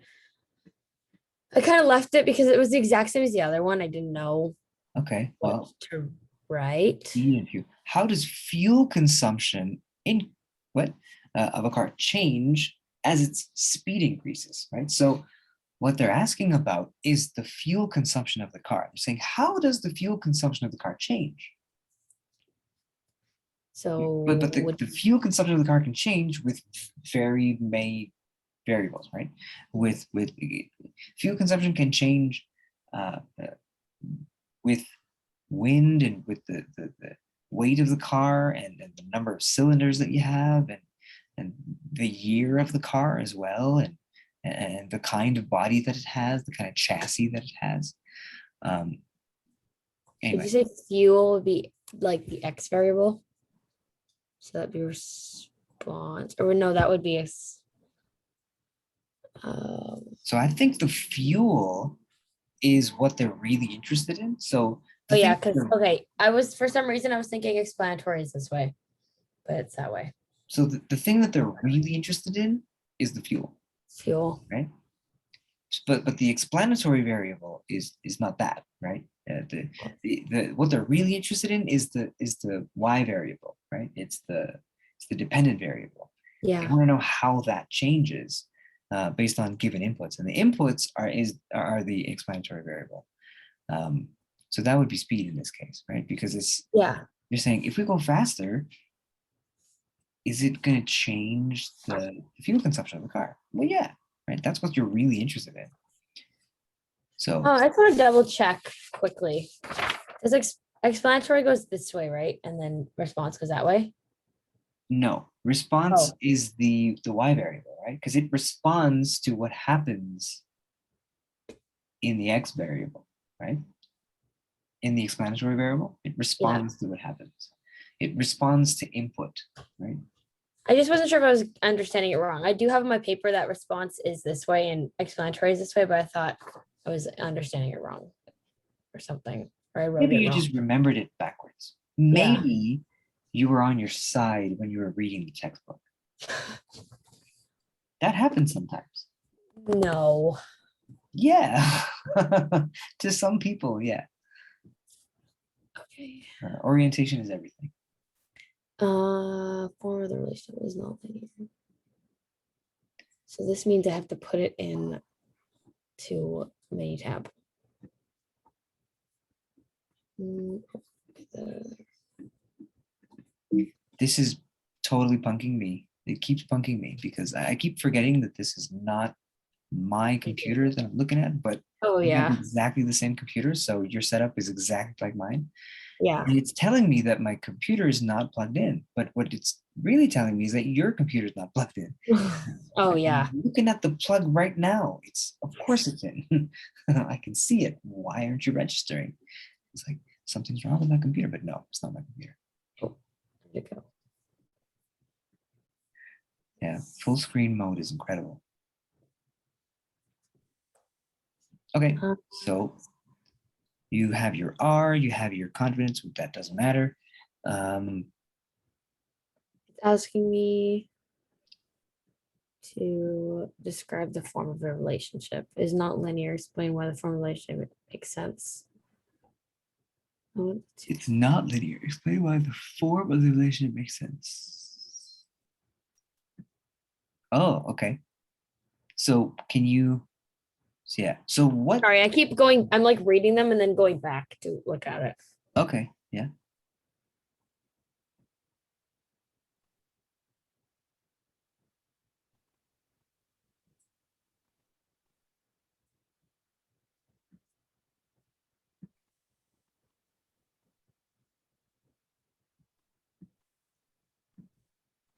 I kind of left it because it was the exact same as the other one. I didn't know Okay. what Well, to write. how does fuel consumption in what of a car change as its speed increases, right? So what they're asking about is the fuel consumption of the car. They're saying, how does the fuel consumption of the car change? So But would the fuel consumption of the car can change with very many variables, right? With fuel consumption can change with wind and with the weight of the car and the number of cylinders that you have and the year of the car as well and the kind of body that it has, the kind of chassis that it has. Did you Anyway, say fuel would be like the X variable? So that'd be response, or no, that would be so I think the fuel is what they're really interested in. So oh the yeah, thing, because okay, I was for some reason I was thinking explanatory is this way, but it's that way. so the thing that they're really interested in is the fuel, Fuel. right? But the explanatory variable is not that, right? What they're really interested in is the y variable, right? It's the dependent variable. They Yeah. want to know how that changes based on given inputs, and the inputs are the explanatory variable. So that would be speed in this case, right? Because Yeah. you're saying if we go faster, is it going to change the fuel consumption of the car? Well, yeah, right. That's what you're really interested in. So Oh, I just want to double check quickly. This explanatory goes this way, right? And then response goes that way. no, response Oh, is the y variable, right? Because it responds to what happens in the x variable, right? In the explanatory variable, it yeah. responds to what happens. It responds to input, right? I just wasn't sure if I was understanding it wrong. I do have in my paper that response is this way and explanatory is this way, but I thought I was understanding it wrong or something, or I wrote Maybe it you wrong. just remembered it backwards. Yeah. Maybe you were on your side when you were reading the textbook. That happens sometimes. No. Yeah. To some people, yeah. Okay. Orientation is everything. Form of the relationship is not linear. So this means I have to put it in to Minitab. Mm, This is totally punking me. It keeps punking me because I keep forgetting that this is not my computer that I'm looking at, but Oh we have yeah. exactly the same computer. So your setup is exactly like mine. Yeah. And it's telling me that my computer is not plugged in. But what it's really telling me is that your computer is not plugged in. Oh I'm yeah. looking at the plug right now. It's of course it's in. I can see it. Why aren't you registering? It's like something's wrong with my computer, but no, it's not my computer. Oh, there you go. Yeah, full screen mode is incredible. Okay, Uh, so you have your R, you have your confidence, that doesn't matter. it's asking me to describe the form of the relationship. Is not linear. Explain why the form of relationship makes sense. It's not linear. Explain why the form of the relationship makes sense. Oh, okay. So can you, so yeah. So what, Sorry, I keep going. I'm like reading them and then going back to look at it. okay, yeah.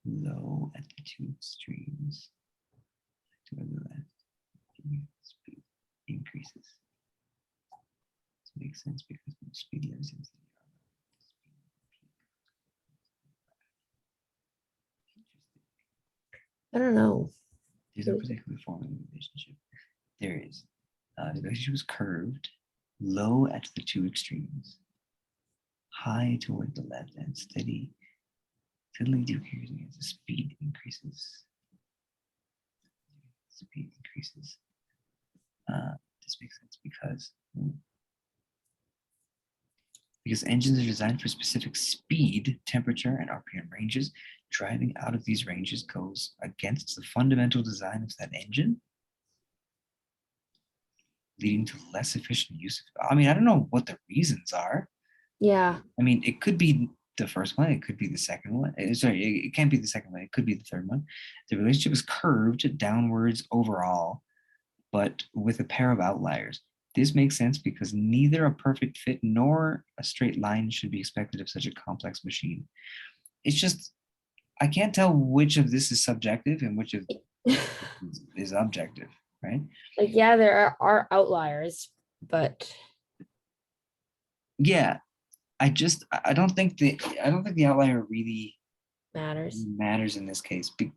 Low at the two extremes. To the left, speed increases. This makes sense because most speed lives in the I don't know. There's no particular form of the relationship. There is. The relationship is curved, low at the two extremes, high toward the left, and steadily decreasing as the speed increases. Speed increases. This makes sense because engines are designed for specific speed, temperature, and RPM ranges. Driving out of these ranges goes against the fundamental design of that engine, leading to less efficient use of. I mean, I don't know what the reasons are. Yeah. I mean, it could be the first one. It could be the second one. Sorry, it can't be the second one. It could be the third one. The relationship is curved downwards overall, but with a pair of outliers. This makes sense because neither a perfect fit nor a straight line should be expected of such a complex machine. It's just, I can't tell which of this is subjective and which of is objective, right? Like, yeah, there are outliers, but Yeah, I don't think the outlier really matters. matters in this case. I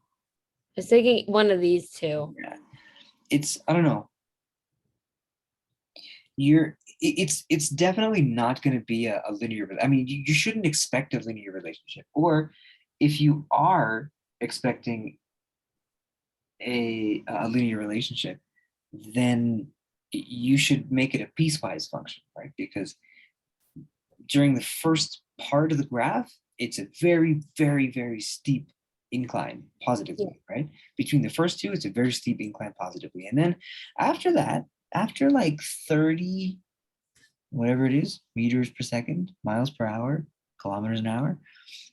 was thinking one of these two. Yeah, it's, I don't know. It's definitely not going to be a linear. I mean, you shouldn't expect a linear relationship, or if you are expecting a linear relationship, then you should make it a piecewise function, right? Because during the first part of the graph, it's a very, very, very steep incline Yeah. positively, right? Between the first two, it's a very steep incline positively. And then after that, after like 30, whatever it is, meters per second, miles per hour, kilometers an hour,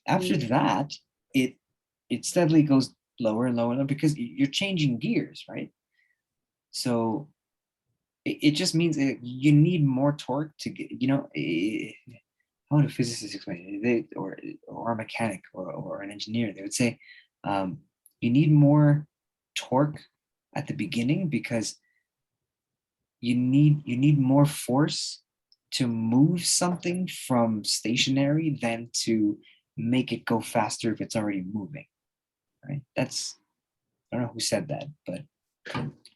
after Mm. that, it it steadily goes lower and lower and lower because you're changing gears, right? So it just means that you need more torque to get, how would a physicist explain it? Or a mechanic or an engineer, they would say, um, you need more torque at the beginning because you need more force to move something from stationary than to make it go faster if it's already moving, right? I don't know who said that, but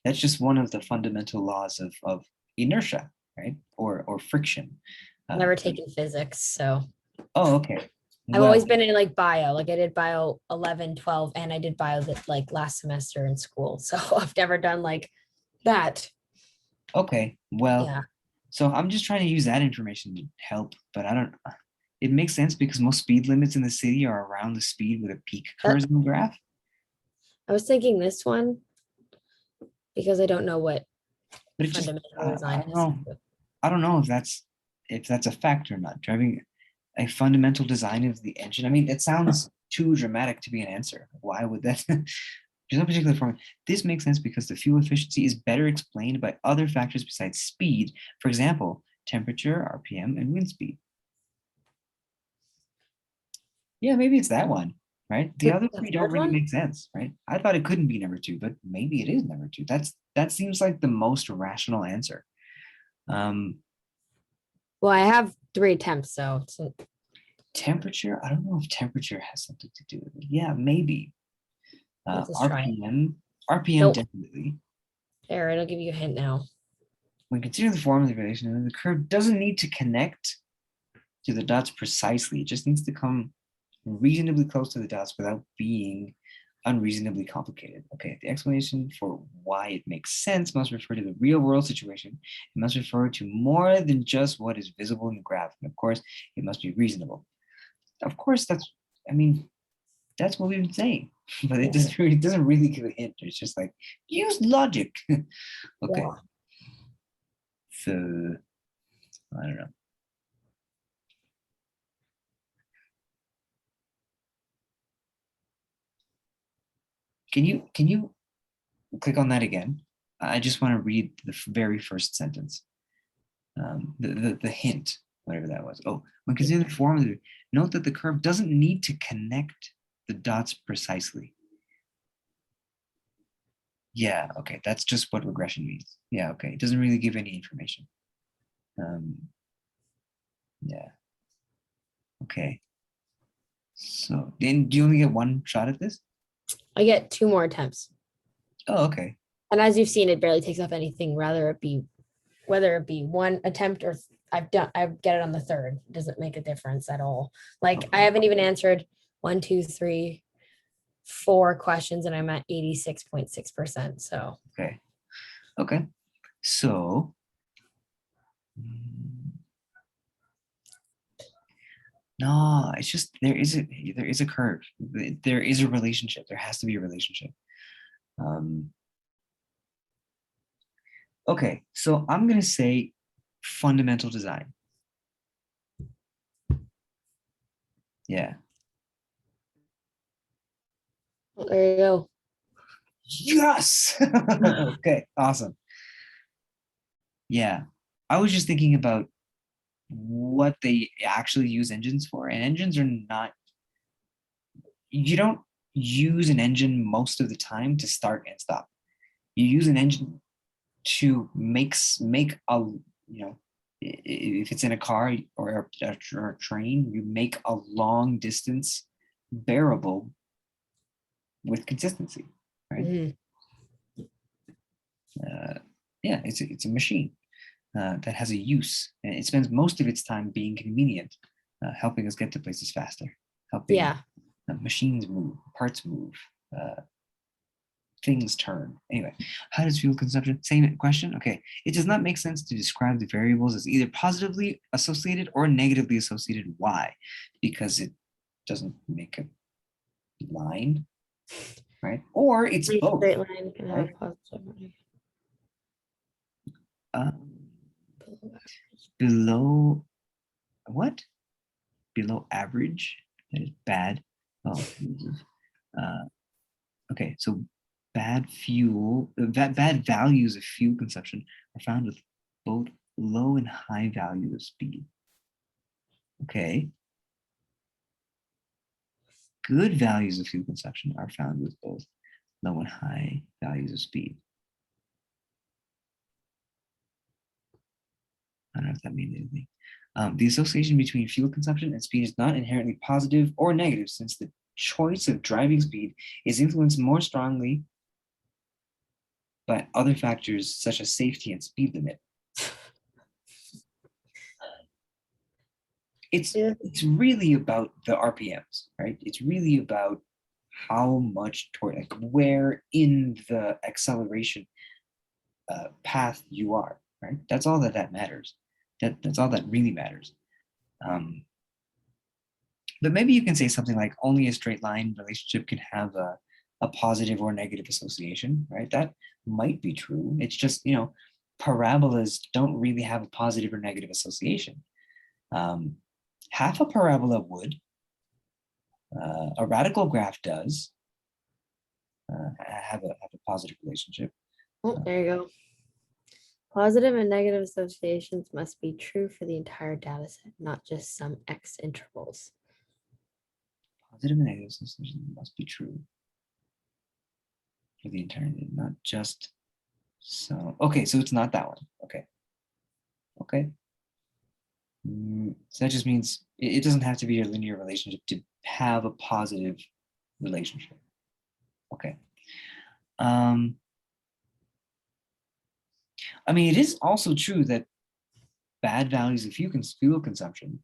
that's just one of the fundamental laws of inertia, right? Or friction. Uh, Never taken physics, so oh, okay. I've always Well, been in like bio. Like I did bio 11, 12, and I did bio that like last semester in school. So I've never done like that. okay. Well, Yeah. so I'm just trying to use that information to help, but I don't. It makes sense because most speed limits in the city are around the speed with a peak That, occurs in the graph. I was thinking this one because I don't know what But it just, fundamental I design don't is. know. I don't know if that's a fact or not. Driving a fundamental design of the engine. I mean, it sounds too dramatic to be an answer. Why would that? There's no particular formula. This makes sense because the fuel efficiency is better explained by other factors besides speed. For example, temperature, RPM, and wind speed. Yeah, maybe it's that one, right? The other The three don't third really one? make sense, right? I thought it couldn't be number two, but maybe it is number two. That seems like the most rational answer. Um, Well, I have 3 attempts, so temperature, I don't know if temperature has something to do with it. Yeah, maybe. let's just try it. RPM Nope. definitely. There, it'll give you a hint now. When considering the form of the relation, the curve doesn't need to connect to the dots precisely. It just needs to come reasonably close to the dots without being unreasonably complicated. Okay, the explanation for why it makes sense must refer to the real world situation. It must refer to more than just what is visible in the graph. And of course, it must be reasonable. Of course, I mean, that's what we've been saying, but it doesn't really give a hint. It's just like, use logic. Okay, Yeah. so I don't know. Can you click on that again? I just want to read the very first sentence. The hint, whatever that was. Oh, when considering the form of the, note that the curve doesn't need to connect the dots precisely. Yeah, okay, that's just what regression means. Yeah, okay, it doesn't really give any information. Um, yeah, okay. So then do you only get one shot at this? I get 2 more attempts. Oh, okay. And as you've seen, it barely takes off anything, rather it be whether it be one attempt or I get it on the third. It doesn't make a difference at all. Like I Okay. haven't even answered 1, 2, 3, 4 questions and I'm at 86.6%. So Okay. Okay. So mm, no, it's just there is a curve. There is a relationship. There has to be a relationship. Um, okay, so I'm gonna say fundamental design. Yeah. Well, there you go. Yes. Okay, awesome. Yeah. I was just thinking about what they actually use engines for, and engines are not, you don't use an engine most of the time to start and stop. You use an engine to make a, if it's in a car or a train, you make a long distance bearable with consistency, right? Mhm. Uh, yeah, it's a machine that has a use, and it spends most of its time being convenient, helping us get to places faster, helping Yeah. machines move, parts move, uh, things turn. Anyway, how does fuel consumption? Same question. Okay, it does not make sense to describe the variables as either positively associated or negatively associated. Why? Because it doesn't make a line, right? Or it's Any both, straight line can right? have positive or negative. Um, below what? Below average? That is bad. Oh, uh, okay. So bad values of fuel consumption are found with both low and high values of speed. Okay. Good values of fuel consumption are found with both low and high values of speed. I don't know if that means anything. The association between fuel consumption and speed is not inherently positive or negative, since the choice of driving speed is influenced more strongly by other factors such as safety and speed limit. Yeah. It's really about the RPMs, right? It's really about how much torque, like where in the acceleration path you are, right? That's all that matters. That's all that really matters. Um, but maybe you can say something like only a straight line relationship can have a positive or negative association, right? That might be true. It's just, parabolas don't really have a positive or negative association. Um, half a parabola would. A radical graph does have a positive relationship. Oh, Uh, there you go. Positive and negative associations must be true for the entire data set, not just some X intervals. positive and negative association must be true for the entire, not just so. Okay, so it's not that one. Okay, okay. So that just means it doesn't have to be a linear relationship to have a positive relationship. Okay. Um, I mean, it is also true that bad values of fuel consumption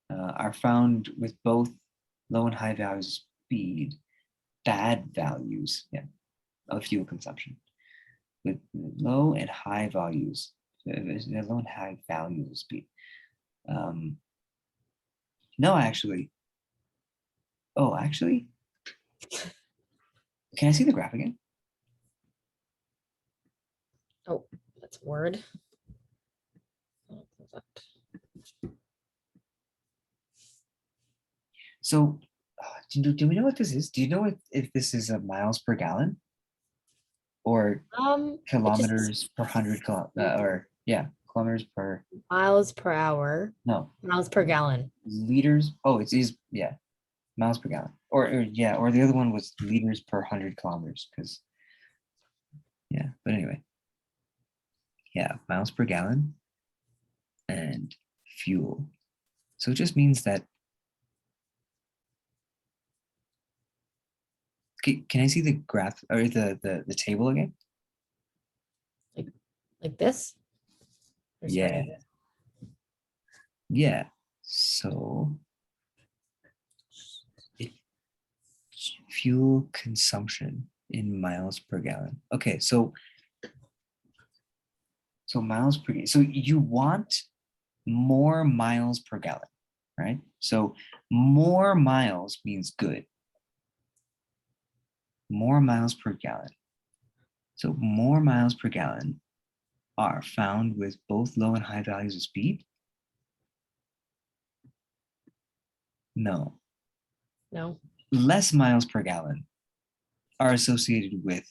are found with both low and high values of speed. Bad values, yeah, of fuel consumption with low and high values, low and high values of speed. Um, no, actually. Oh, actually, can I see the graph again? Oh, that's word. So, do we know what this is? Do you know if this is a miles per gallon or It just kilometers per hundred or yeah, kilometers per miles per hour, no miles per gallon. liters. Oh, it is yeah, miles per gallon. Or yeah, or the other one was liters per 100 kilometers because yeah. But anyway, yeah, miles per gallon and fuel. So it just means that. Can I see the graph or the table again? Like like this? Or Yeah, sorry. yeah. So it, fuel consumption in miles per gallon. Okay, so miles per, so you want more miles per gallon, right? So more miles means good. More miles per gallon. So more miles per gallon are found with both low and high values of speed. No. No. Less miles per gallon are associated with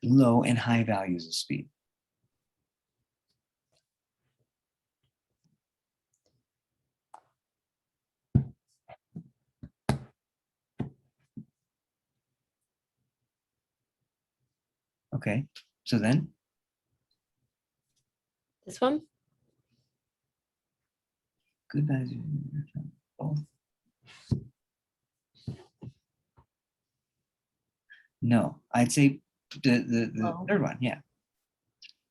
low and high values of speed. Okay, so then This one? good values. Both. No, I'd say the Oh. third one, yeah,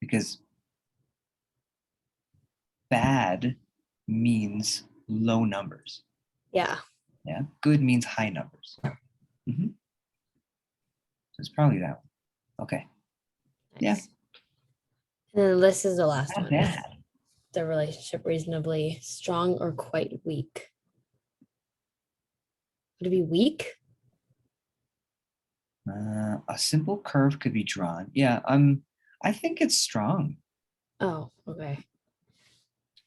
because bad means low numbers. Yeah. Yeah, good means high numbers. So it's probably that one. Okay, yeah, Nice. And then this is the last not one. Is bad. the relationship reasonably strong or quite weak? Would it be weak? A simple curve could be drawn. Yeah, I think it's strong, Oh, okay.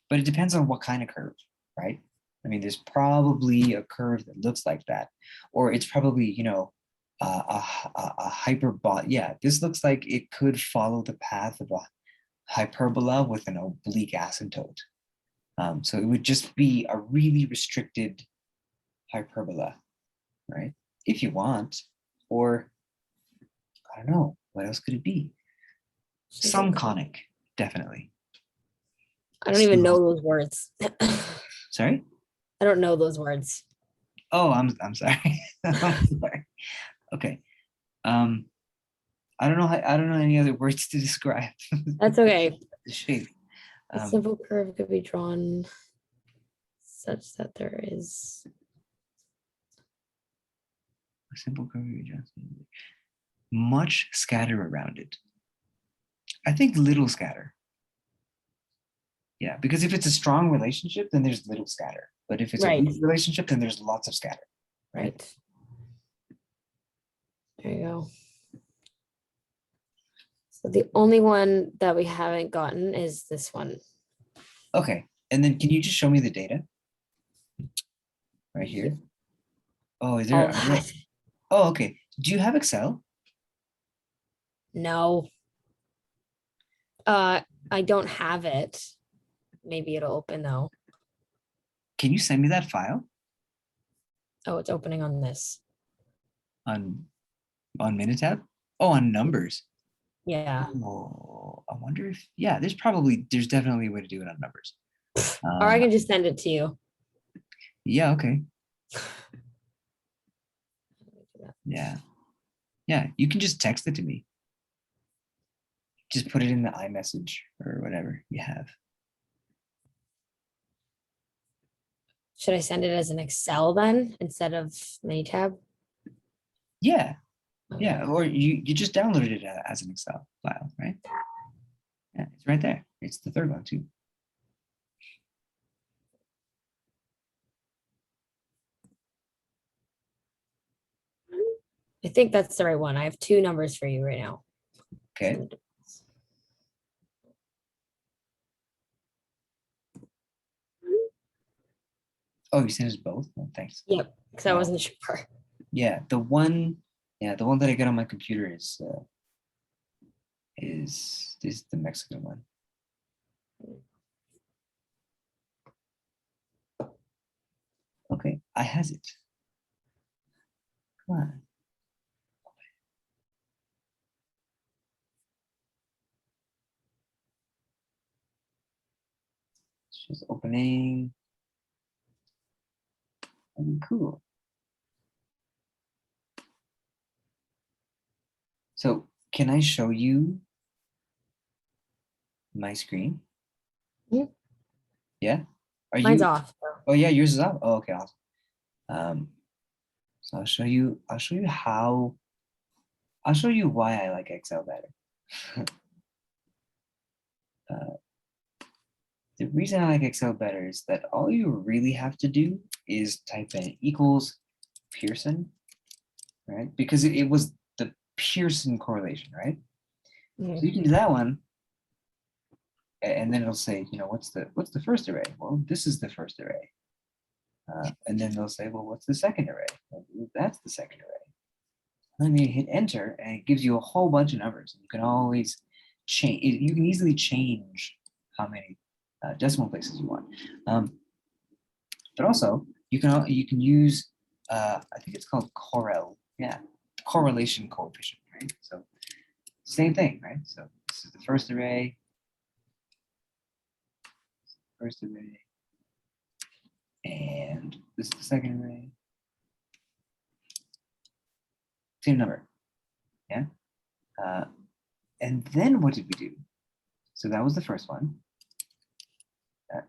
but it depends on what kind of curve, right? I mean, there's probably a curve that looks like that, or it's probably, a hyperbola. Yeah, this looks like it could follow the path of a hyperbola with an oblique asymptote. So it would just be a really restricted hyperbola, right? If you want, or I don't know, what else could it be? Simple Some curve. conic, definitely. I don't even know So, those words. sorry? I don't know those words. Oh, I'm sorry. I'm sorry. Okay. Um, I don't know any other words to describe That's okay. the shape. A Um, simple curve could be drawn such that there is. a simple curve much scatter around it. I think little scatter. Yeah, because if it's a strong relationship, then there's little scatter. But if it's a Right. weak relationship, then there's lots of scatter, right? Right. There you go. So the only one that we haven't gotten is this one. Okay. And then can you just show me the data right Yeah. here? Oh, is there? All that. Oh, okay. Do you have Excel? No. I don't have it. Maybe it'll open though. Can you send me that file Oh, it's opening on this. on Minitab? Oh, on numbers. Yeah. Oh, I wonder if yeah, there's definitely a way to do it on numbers. Or I Uh, can just send it to you. yeah, okay. Yeah. Yeah, you can just text it to me. Just put it in the iMessage or whatever you have. Should I send it as an Excel then instead of Minitab? Yeah, Okay. yeah. Or you just downloaded it as an Excel file, right? Yeah, it's right there. It's the third one too. I think that's the right one. I have two numbers for you right now. Okay. Oh, you sent us both? Oh, thanks. Yep, because I Um, wasn't sure. yeah, the one that I get on my computer is the Mexican one. Okay, I has it. Come on. It's just opening. Cool. So can I show you my screen? Mhm. Yeah. Are Mine's you? off. Oh yeah, yours is up. Oh, okay, awesome. Um, so I'll show you how. I'll show you why I like Excel better. uh, the reason I like Excel better is that all you really have to do is type in equals Pearson, right? Because it was the Pearson correlation, right? So Mhm. you can do that one, and then it'll say, what's the first array? Well, this is the first array. And then they'll say, well, what's the second array? Well, that's the second array. Then you hit enter and it gives you a whole bunch of numbers. You can always change, you can easily change how many decimal places you want. But also you can use, I think it's called correlation coefficient, right? So same thing, right? So this is the first array, and this is the second array. Same number, yeah? And then what did we do? So that was the first one.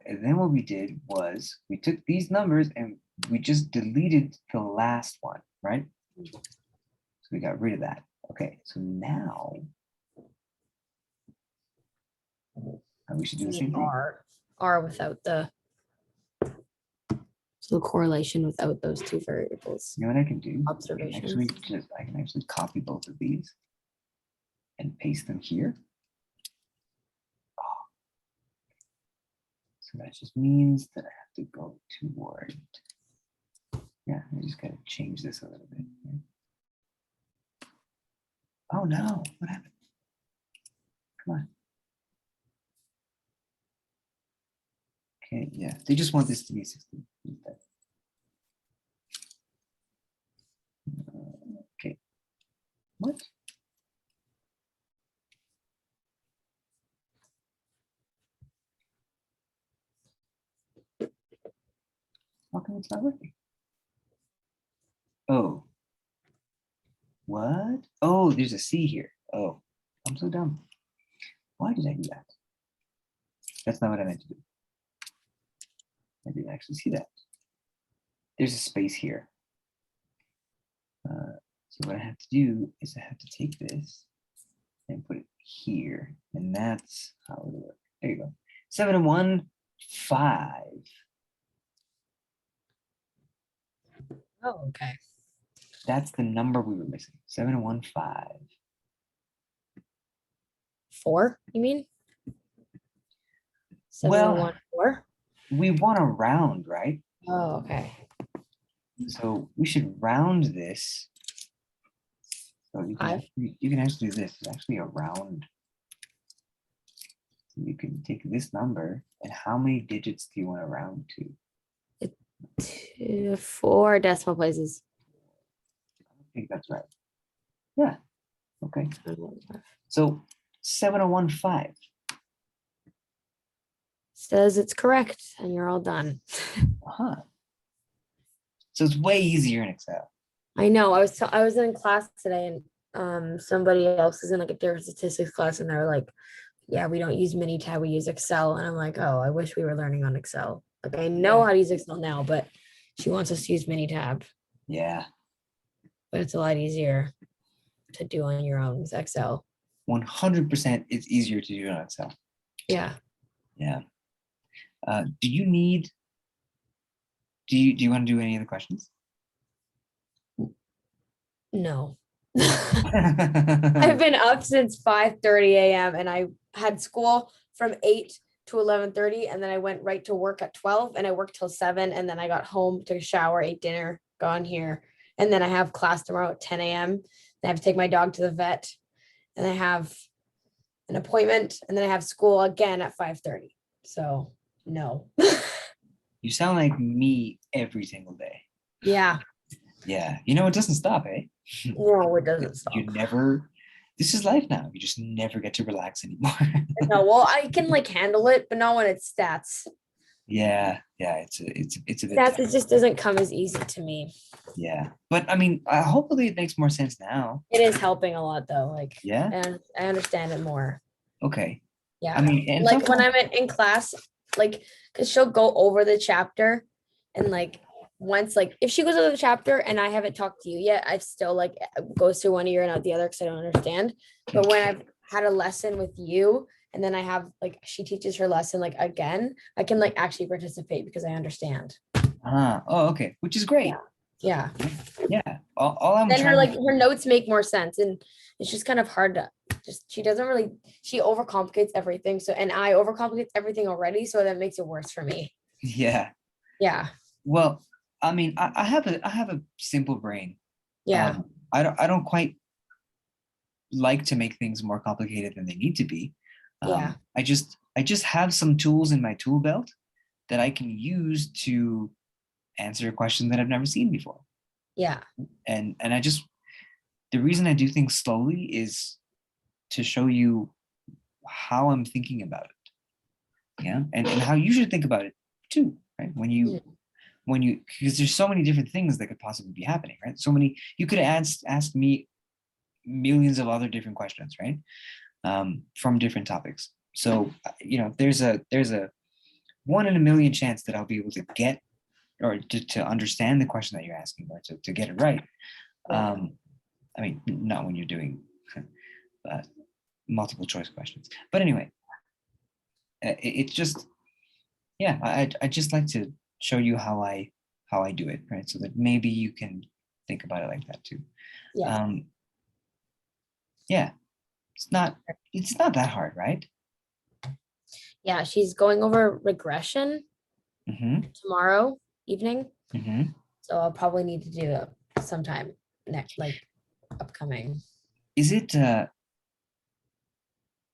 And then what we did was we took these numbers and we just deleted the last one, right? So we got rid of that. Okay, so now we should do the same thing. R without the correlation without those two variables. You know what I can do? Observations. I can actually copy both of these and paste them here. Oh. So that just means that I have to go toward. Yeah, I just gotta change this a little bit. Right? Oh no, what happened? Come on. Okay, yeah, they just want this to be 16. Okay, what? How come it's not working? Oh. What? Oh, there's a C here. Oh, I'm so dumb. Why did I do that? That's not what I meant to do. I didn't actually see that. There's a space here. So what I have to do is I have to take this and put it here. And that's how it works. There you go. 7 and 1, 5. Oh, okay. That's the number we were missing. 7 and 1, 5. 4, you mean? 7 Well, and 1, 4? We want to round, right? Oh, okay. So we should round this. So you can actually do this. It's actually a round. So you can take this number and how many digits do you want to round to? 4 decimal places. I think that's right. Yeah. Okay. So 7015. Says it's correct, and you're all done. Uh-huh. So it's way easier in Excel. I know. I was in class today, and somebody else is in like a different statistics class, and they're like, "Yeah, we don't use Minitab, we use Excel." And I'm like, "Oh, I wish we were learning on Excel. Like, I know how to use Excel now, but she wants us to use Minitab." Yeah. But it's a lot easier to do on your own with Excel. 100% it's easier to do on Excel. Yeah. Yeah. Do you want to do any other questions? No. I've been up since 5:30 a.m. and I had school from 8 to 11:30, and then I went right to work at 12, and I worked till 7, and then I got home, took a shower, ate dinner, gone here, and then I have class tomorrow at 10 a.m. I have to take my dog to the vet, and I have an appointment, and then I have school again at 5:30. So no. You sound like me every single day. Yeah. Yeah. You know, it doesn't stop, eh? No, it doesn't stop. You never, this is life now. You just never get to relax anymore. No, well, I can like handle it, but not when it's stats. Yeah. It's a bit Stats, it just doesn't come as easy to me. Yeah. But I mean, hopefully it makes more sense now. It is helping a lot though. Like, yeah, and I understand it more. Okay. Yeah. I mean, like when I'm in class, like, because she'll go over the chapter, and like once, like if she goes over the chapter and I haven't talked to you yet, I still like goes through one ear and out the other because I don't understand. But when I've had a lesson with you, and then I have like she teaches her lesson like again, I can like actually participate because I understand. Oh, okay, which is great. Yeah. All I'm then trying her notes make more sense, and it's just kind of hard to she overcomplicates everything. So, and I overcomplicate everything already, so that makes it worse for me. Yeah. Yeah. Well, I mean, I have a simple brain. Yeah, I don't quite like to make things more complicated than they need to be. yeah, I just have some tools in my tool belt that I can use to answer a question that I've never seen before. yeah, And I just the reason I do things slowly is to show you how I'm thinking about it. Yeah. And how you should think about it too, right? mm, When you because there's so many different things that could possibly be happening, right? So many you could ask me millions of other different questions, right? From different topics. So there's a 1 in a million chance that I'll be able to get or to understand the question that you're asking or to get it right. yeah, Um, I mean, not when you're doing uh, multiple choice questions, but anyway, it's just yeah, I just like to show you how I do it, right? So that maybe you can think about it like that too. yeah, Um, yeah, it's not that hard, right? yeah. She's going over regression Mm-hmm. tomorrow evening, Mm-hmm. so I'll probably need to do it sometime next, like upcoming. Is it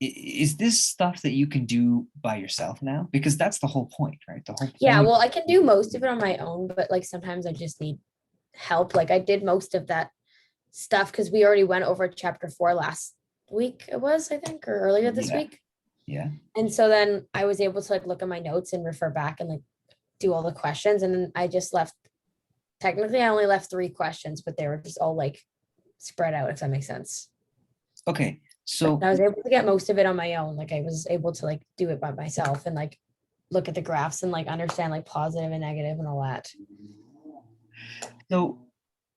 is this stuff that you can do by yourself now? Because that's the whole point, right? The whole Yeah, point. well, I can do most of it on my own, but like sometimes I just need help. Like I did most of that stuff because we already went over chapter 4 last week, it was, I think, or earlier this Yeah, week. yeah. And so then I was able to like look at my notes and refer back and like do all the questions. And then I just left, technically, I only left 3 questions, but they were just all like spread out, if that makes sense. Okay, But so I was able to get most of it on my own. Like I was able to like do it by myself and like look at the graphs and like understand like positive and negative and all that. so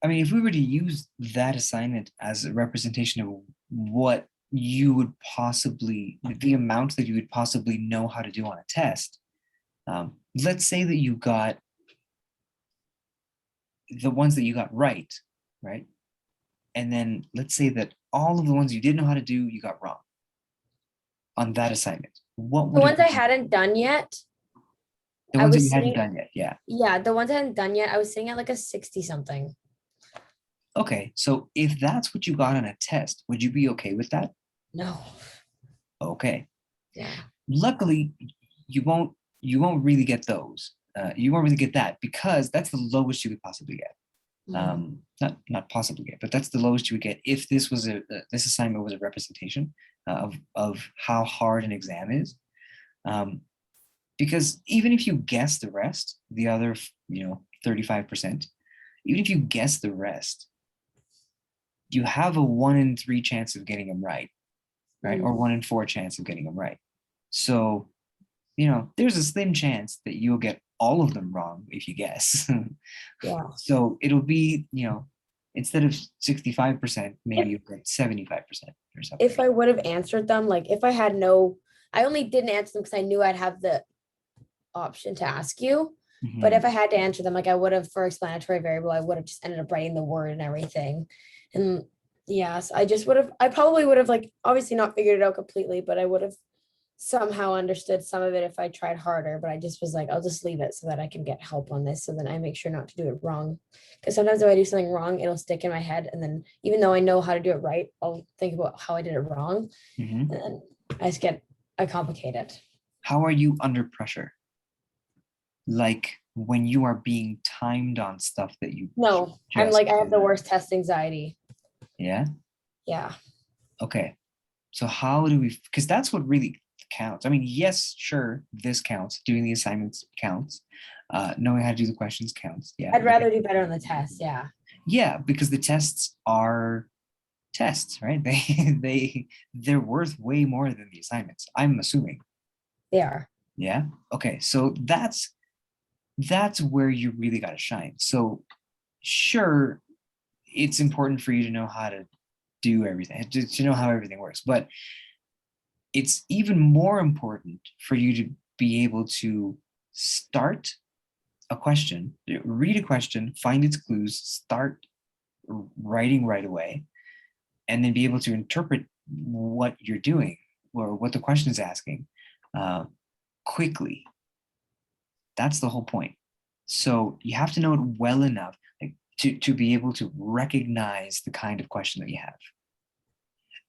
I mean, if we were to use that assignment as a representation of what you would possibly, the amount that you would possibly know how to do on a test, let's say that you got the ones that you got right, right? And then let's say that all of the ones you didn't know how to do, you got wrong on that assignment. What The would it ones I be? hadn't done yet, The I ones that was you hadn't sitting, done yet, yeah. yeah, the ones I hadn't done yet, I was sitting at like a 60 something. Okay, so if that's what you got on a test, would you be okay with that? No. Okay. Yeah. Luckily, you won't really get those. You won't really get that because that's the lowest you could possibly get. Mhm. Not possibly get, but that's the lowest you would get if this was this assignment was a representation of how hard an exam is. Um, because even if you guess the rest, the other 35%, even if you guess the rest, you have a 1 in 3 chance of getting them right, right? Or Mhm. 1 in 4 chance of getting them right. So, there's a slim chance that you'll get all of them wrong if you guess. Yeah. So it'll be, instead of 65%, maybe If you'll get 75% or something. if I would have answered them, like if I had no, I only didn't answer them because I knew I'd have the option to ask you. But if Mhm. I had to answer them, like I would have for explanatory variable, I would have just ended up writing the word and everything. And yes, I just would have, I probably would have like obviously not figured it out completely, but I would have somehow understood some of it if I tried harder. But I just was like, I'll just leave it so that I can get help on this. So then I make sure not to do it wrong. Because sometimes if I do something wrong, it'll stick in my head. And then even though I know how to do it right, I'll think about how I did it wrong. Mhm. And then I complicate it. How are you under pressure? Like when you are being timed on stuff that you No, I'm just like, I have the worst test anxiety. yeah. Yeah. Okay. So how do we? Because that's what really counts. I mean, yes, sure, this counts. Doing the assignments counts. Knowing how to do the questions counts. Yeah. I'd rather do better on the test. Yeah. Yeah, because the tests are tests, right? They're worth way more than the assignments. I'm assuming. They are. Yeah. Okay. So that's where you really got to shine. So sure, it's important for you to know how to do everything, to know how everything works, but it's even more important for you to be able to start a question, read a question, find its clues, start writing right away, and then be able to interpret what you're doing or what the question is asking uh, quickly. That's the whole point. So you have to know it well enough, like, to be able to recognize the kind of question that you have,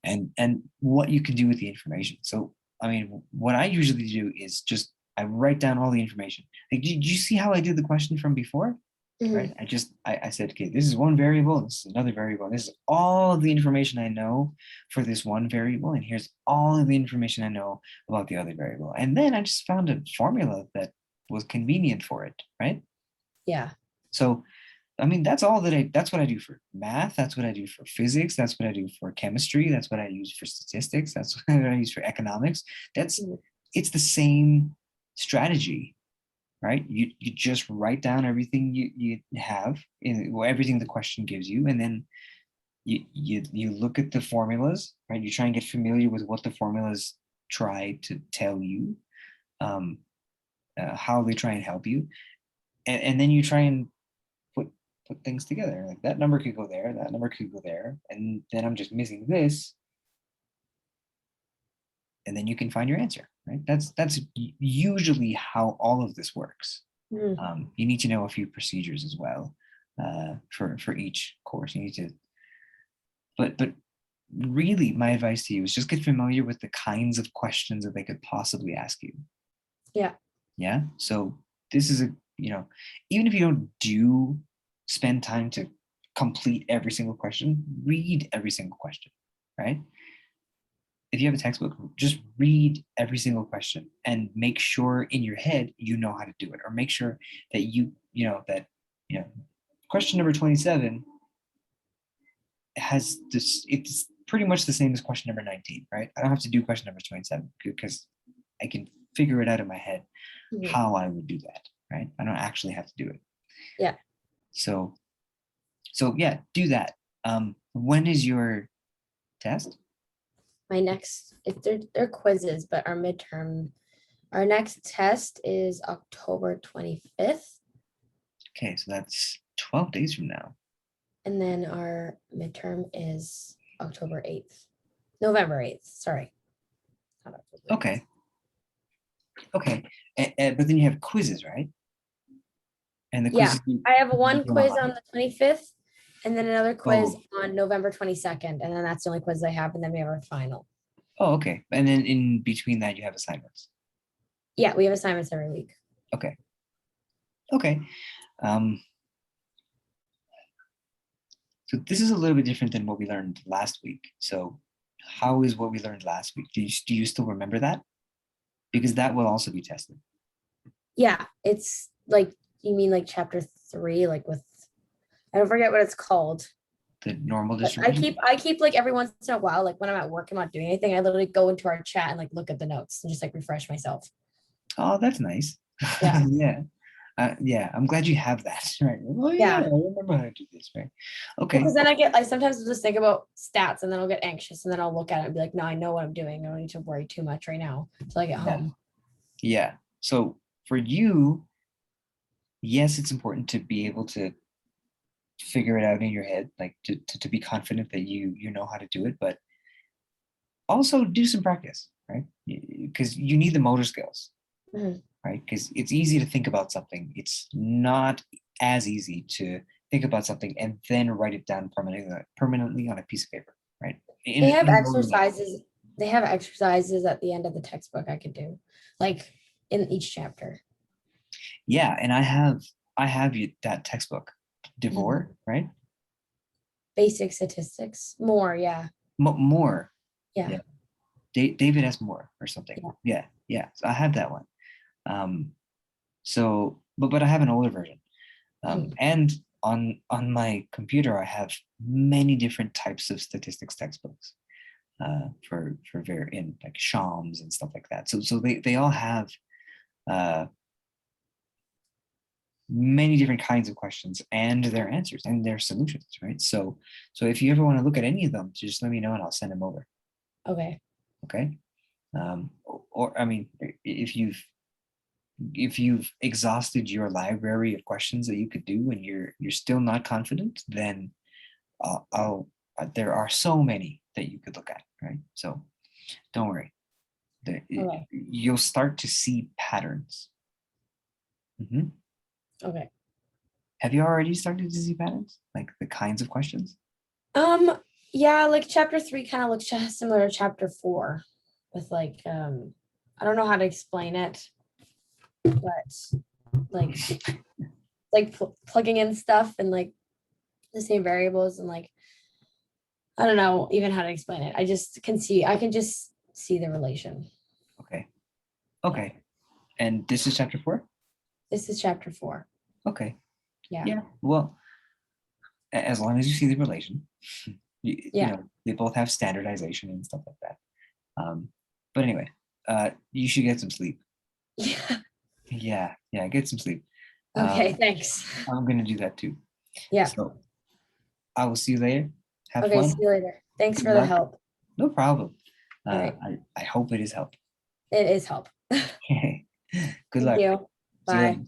and what you can do with the information. So I mean, what I usually do is just I write down all the information. Like, did you see how I did the question from before? Mhm. Right? I said, okay, this is one variable, this is another variable, this is all of the information I know for this one variable, and here's all of the information I know about the other variable. And then I just found a formula that was convenient for it, right? Yeah. So I mean, that's what I do for math, that's what I do for physics, that's what I do for chemistry, that's what I use for statistics, that's what I use for economics. That's Mhm. it's the same strategy, right? You just write down everything you have in, well, everything the question gives you, and then you look at the formulas, right? You try and get familiar with what the formulas try to tell you, um, how they try and help you, and then you try and put put things together. Like, that number could go there, that number could go there, and then I'm just missing this, and then you can find your answer, right? That's usually how all of this works. Mhm. You need to know a few procedures as well, for each course. You need to, but really, my advice to you is just get familiar with the kinds of questions that they could possibly ask you. Yeah. Yeah. So this is a, even if you don't spend time to complete every single question, read every single question, right? If you have a textbook, just read every single question and make sure in your head you know how to do it, or make sure that you know question number 27 has this, it's pretty much the same as question number 19, right? I don't have to do question number 27 because I can figure it out in my head Mhm. how I would do that, right? I don't actually have to do it. Yeah. So yeah, do that. When is your test? My next, if they're quizzes, but our next test is October 25th. Okay, so that's 12 days from now. And then our midterm is October 8th. November 8th. Sorry. Not October 8th. Okay, okay. But then you have quizzes, right? And the Yeah. quizzes I have you one do quiz on online. the 25th and then another quiz Oh, on November 22nd. And then that's the only quiz I have. And then we have our final. oh, okay. And then in between that, you have assignments. Yeah, we have assignments every week. Okay, okay. Um, so this is a little bit different than what we learned last week. So how is what we learned last week? Do you still remember that? Because that will also be tested. Yeah, it's like, you mean like chapter 3, like with, I don't forget what it's called. The normal But I distribution. keep I keep like every once in a while, like when I'm at work, I'm not doing anything. I literally go into our chat and like look at the notes and just like refresh myself. Oh, that's nice. Yeah. Yeah. Yeah, I'm glad you have that. Right. Oh yeah, I Yeah. remember how to do this, right? Well, Okay. because then I sometimes just think about stats and then I'll get anxious and then I'll look at it and be like, no, I know what I'm doing. I don't need to worry too much right now until I get Yeah. home. Yeah. So for you, yes, it's important to be able to figure it out in your head, like to be confident that you know how to do it, but also do some practice, right? Because you need the motor skills, Mhm. right? Because it's easy to think about something. It's not as easy to think about something and then write it down permanently on a piece of paper, right? They In, have in order that, exercises. They have exercises at the end of the textbook I could do, like in each chapter. yeah, and I have that textbook, Mhm. Devore, right? Basic statistics. More, yeah. More, Yeah. yeah, David S. Moore or something. Yeah. Yeah, yeah. So I have that one. Um, so, but I have an older version. Mhm. And on my computer, I have many different types of statistics textbooks, for very in like Shams and stuff like that. So they all have uh, many different kinds of questions and their answers and their solutions, right? So if you ever want to look at any of them, just let me know and I'll send them over. Okay. Okay. Or I mean, if you've exhausted your library of questions that you could do and you're still not confident, then I'll there are so many that you could look at, right? So don't worry. Okay. You'll start to see patterns. Mhm. Okay. Have you already started to see patterns, like the kinds of questions? Yeah, like chapter 3 kind of looks similar to chapter 4 with like I don't know how to explain it, but like plugging in stuff and like the same variables and like I don't know even how to explain it. I can just see the relation. Okay. Yeah. Okay. And this is chapter 4? This is chapter 4. Okay. Yeah. Yeah. Well, as long as you see the relation, you Yeah. know, they both have standardization and stuff like that. But anyway, you should get some sleep. Yeah. Yeah. Yeah. Get some sleep. Okay, Um, thanks. I'm going to do that too. Yeah. So I will see you later. Have Okay, see fun. you later. Thanks Good for the luck. help. No problem. All right. I hope it is help. It is help. Good Thank luck. you. See you Bye. later.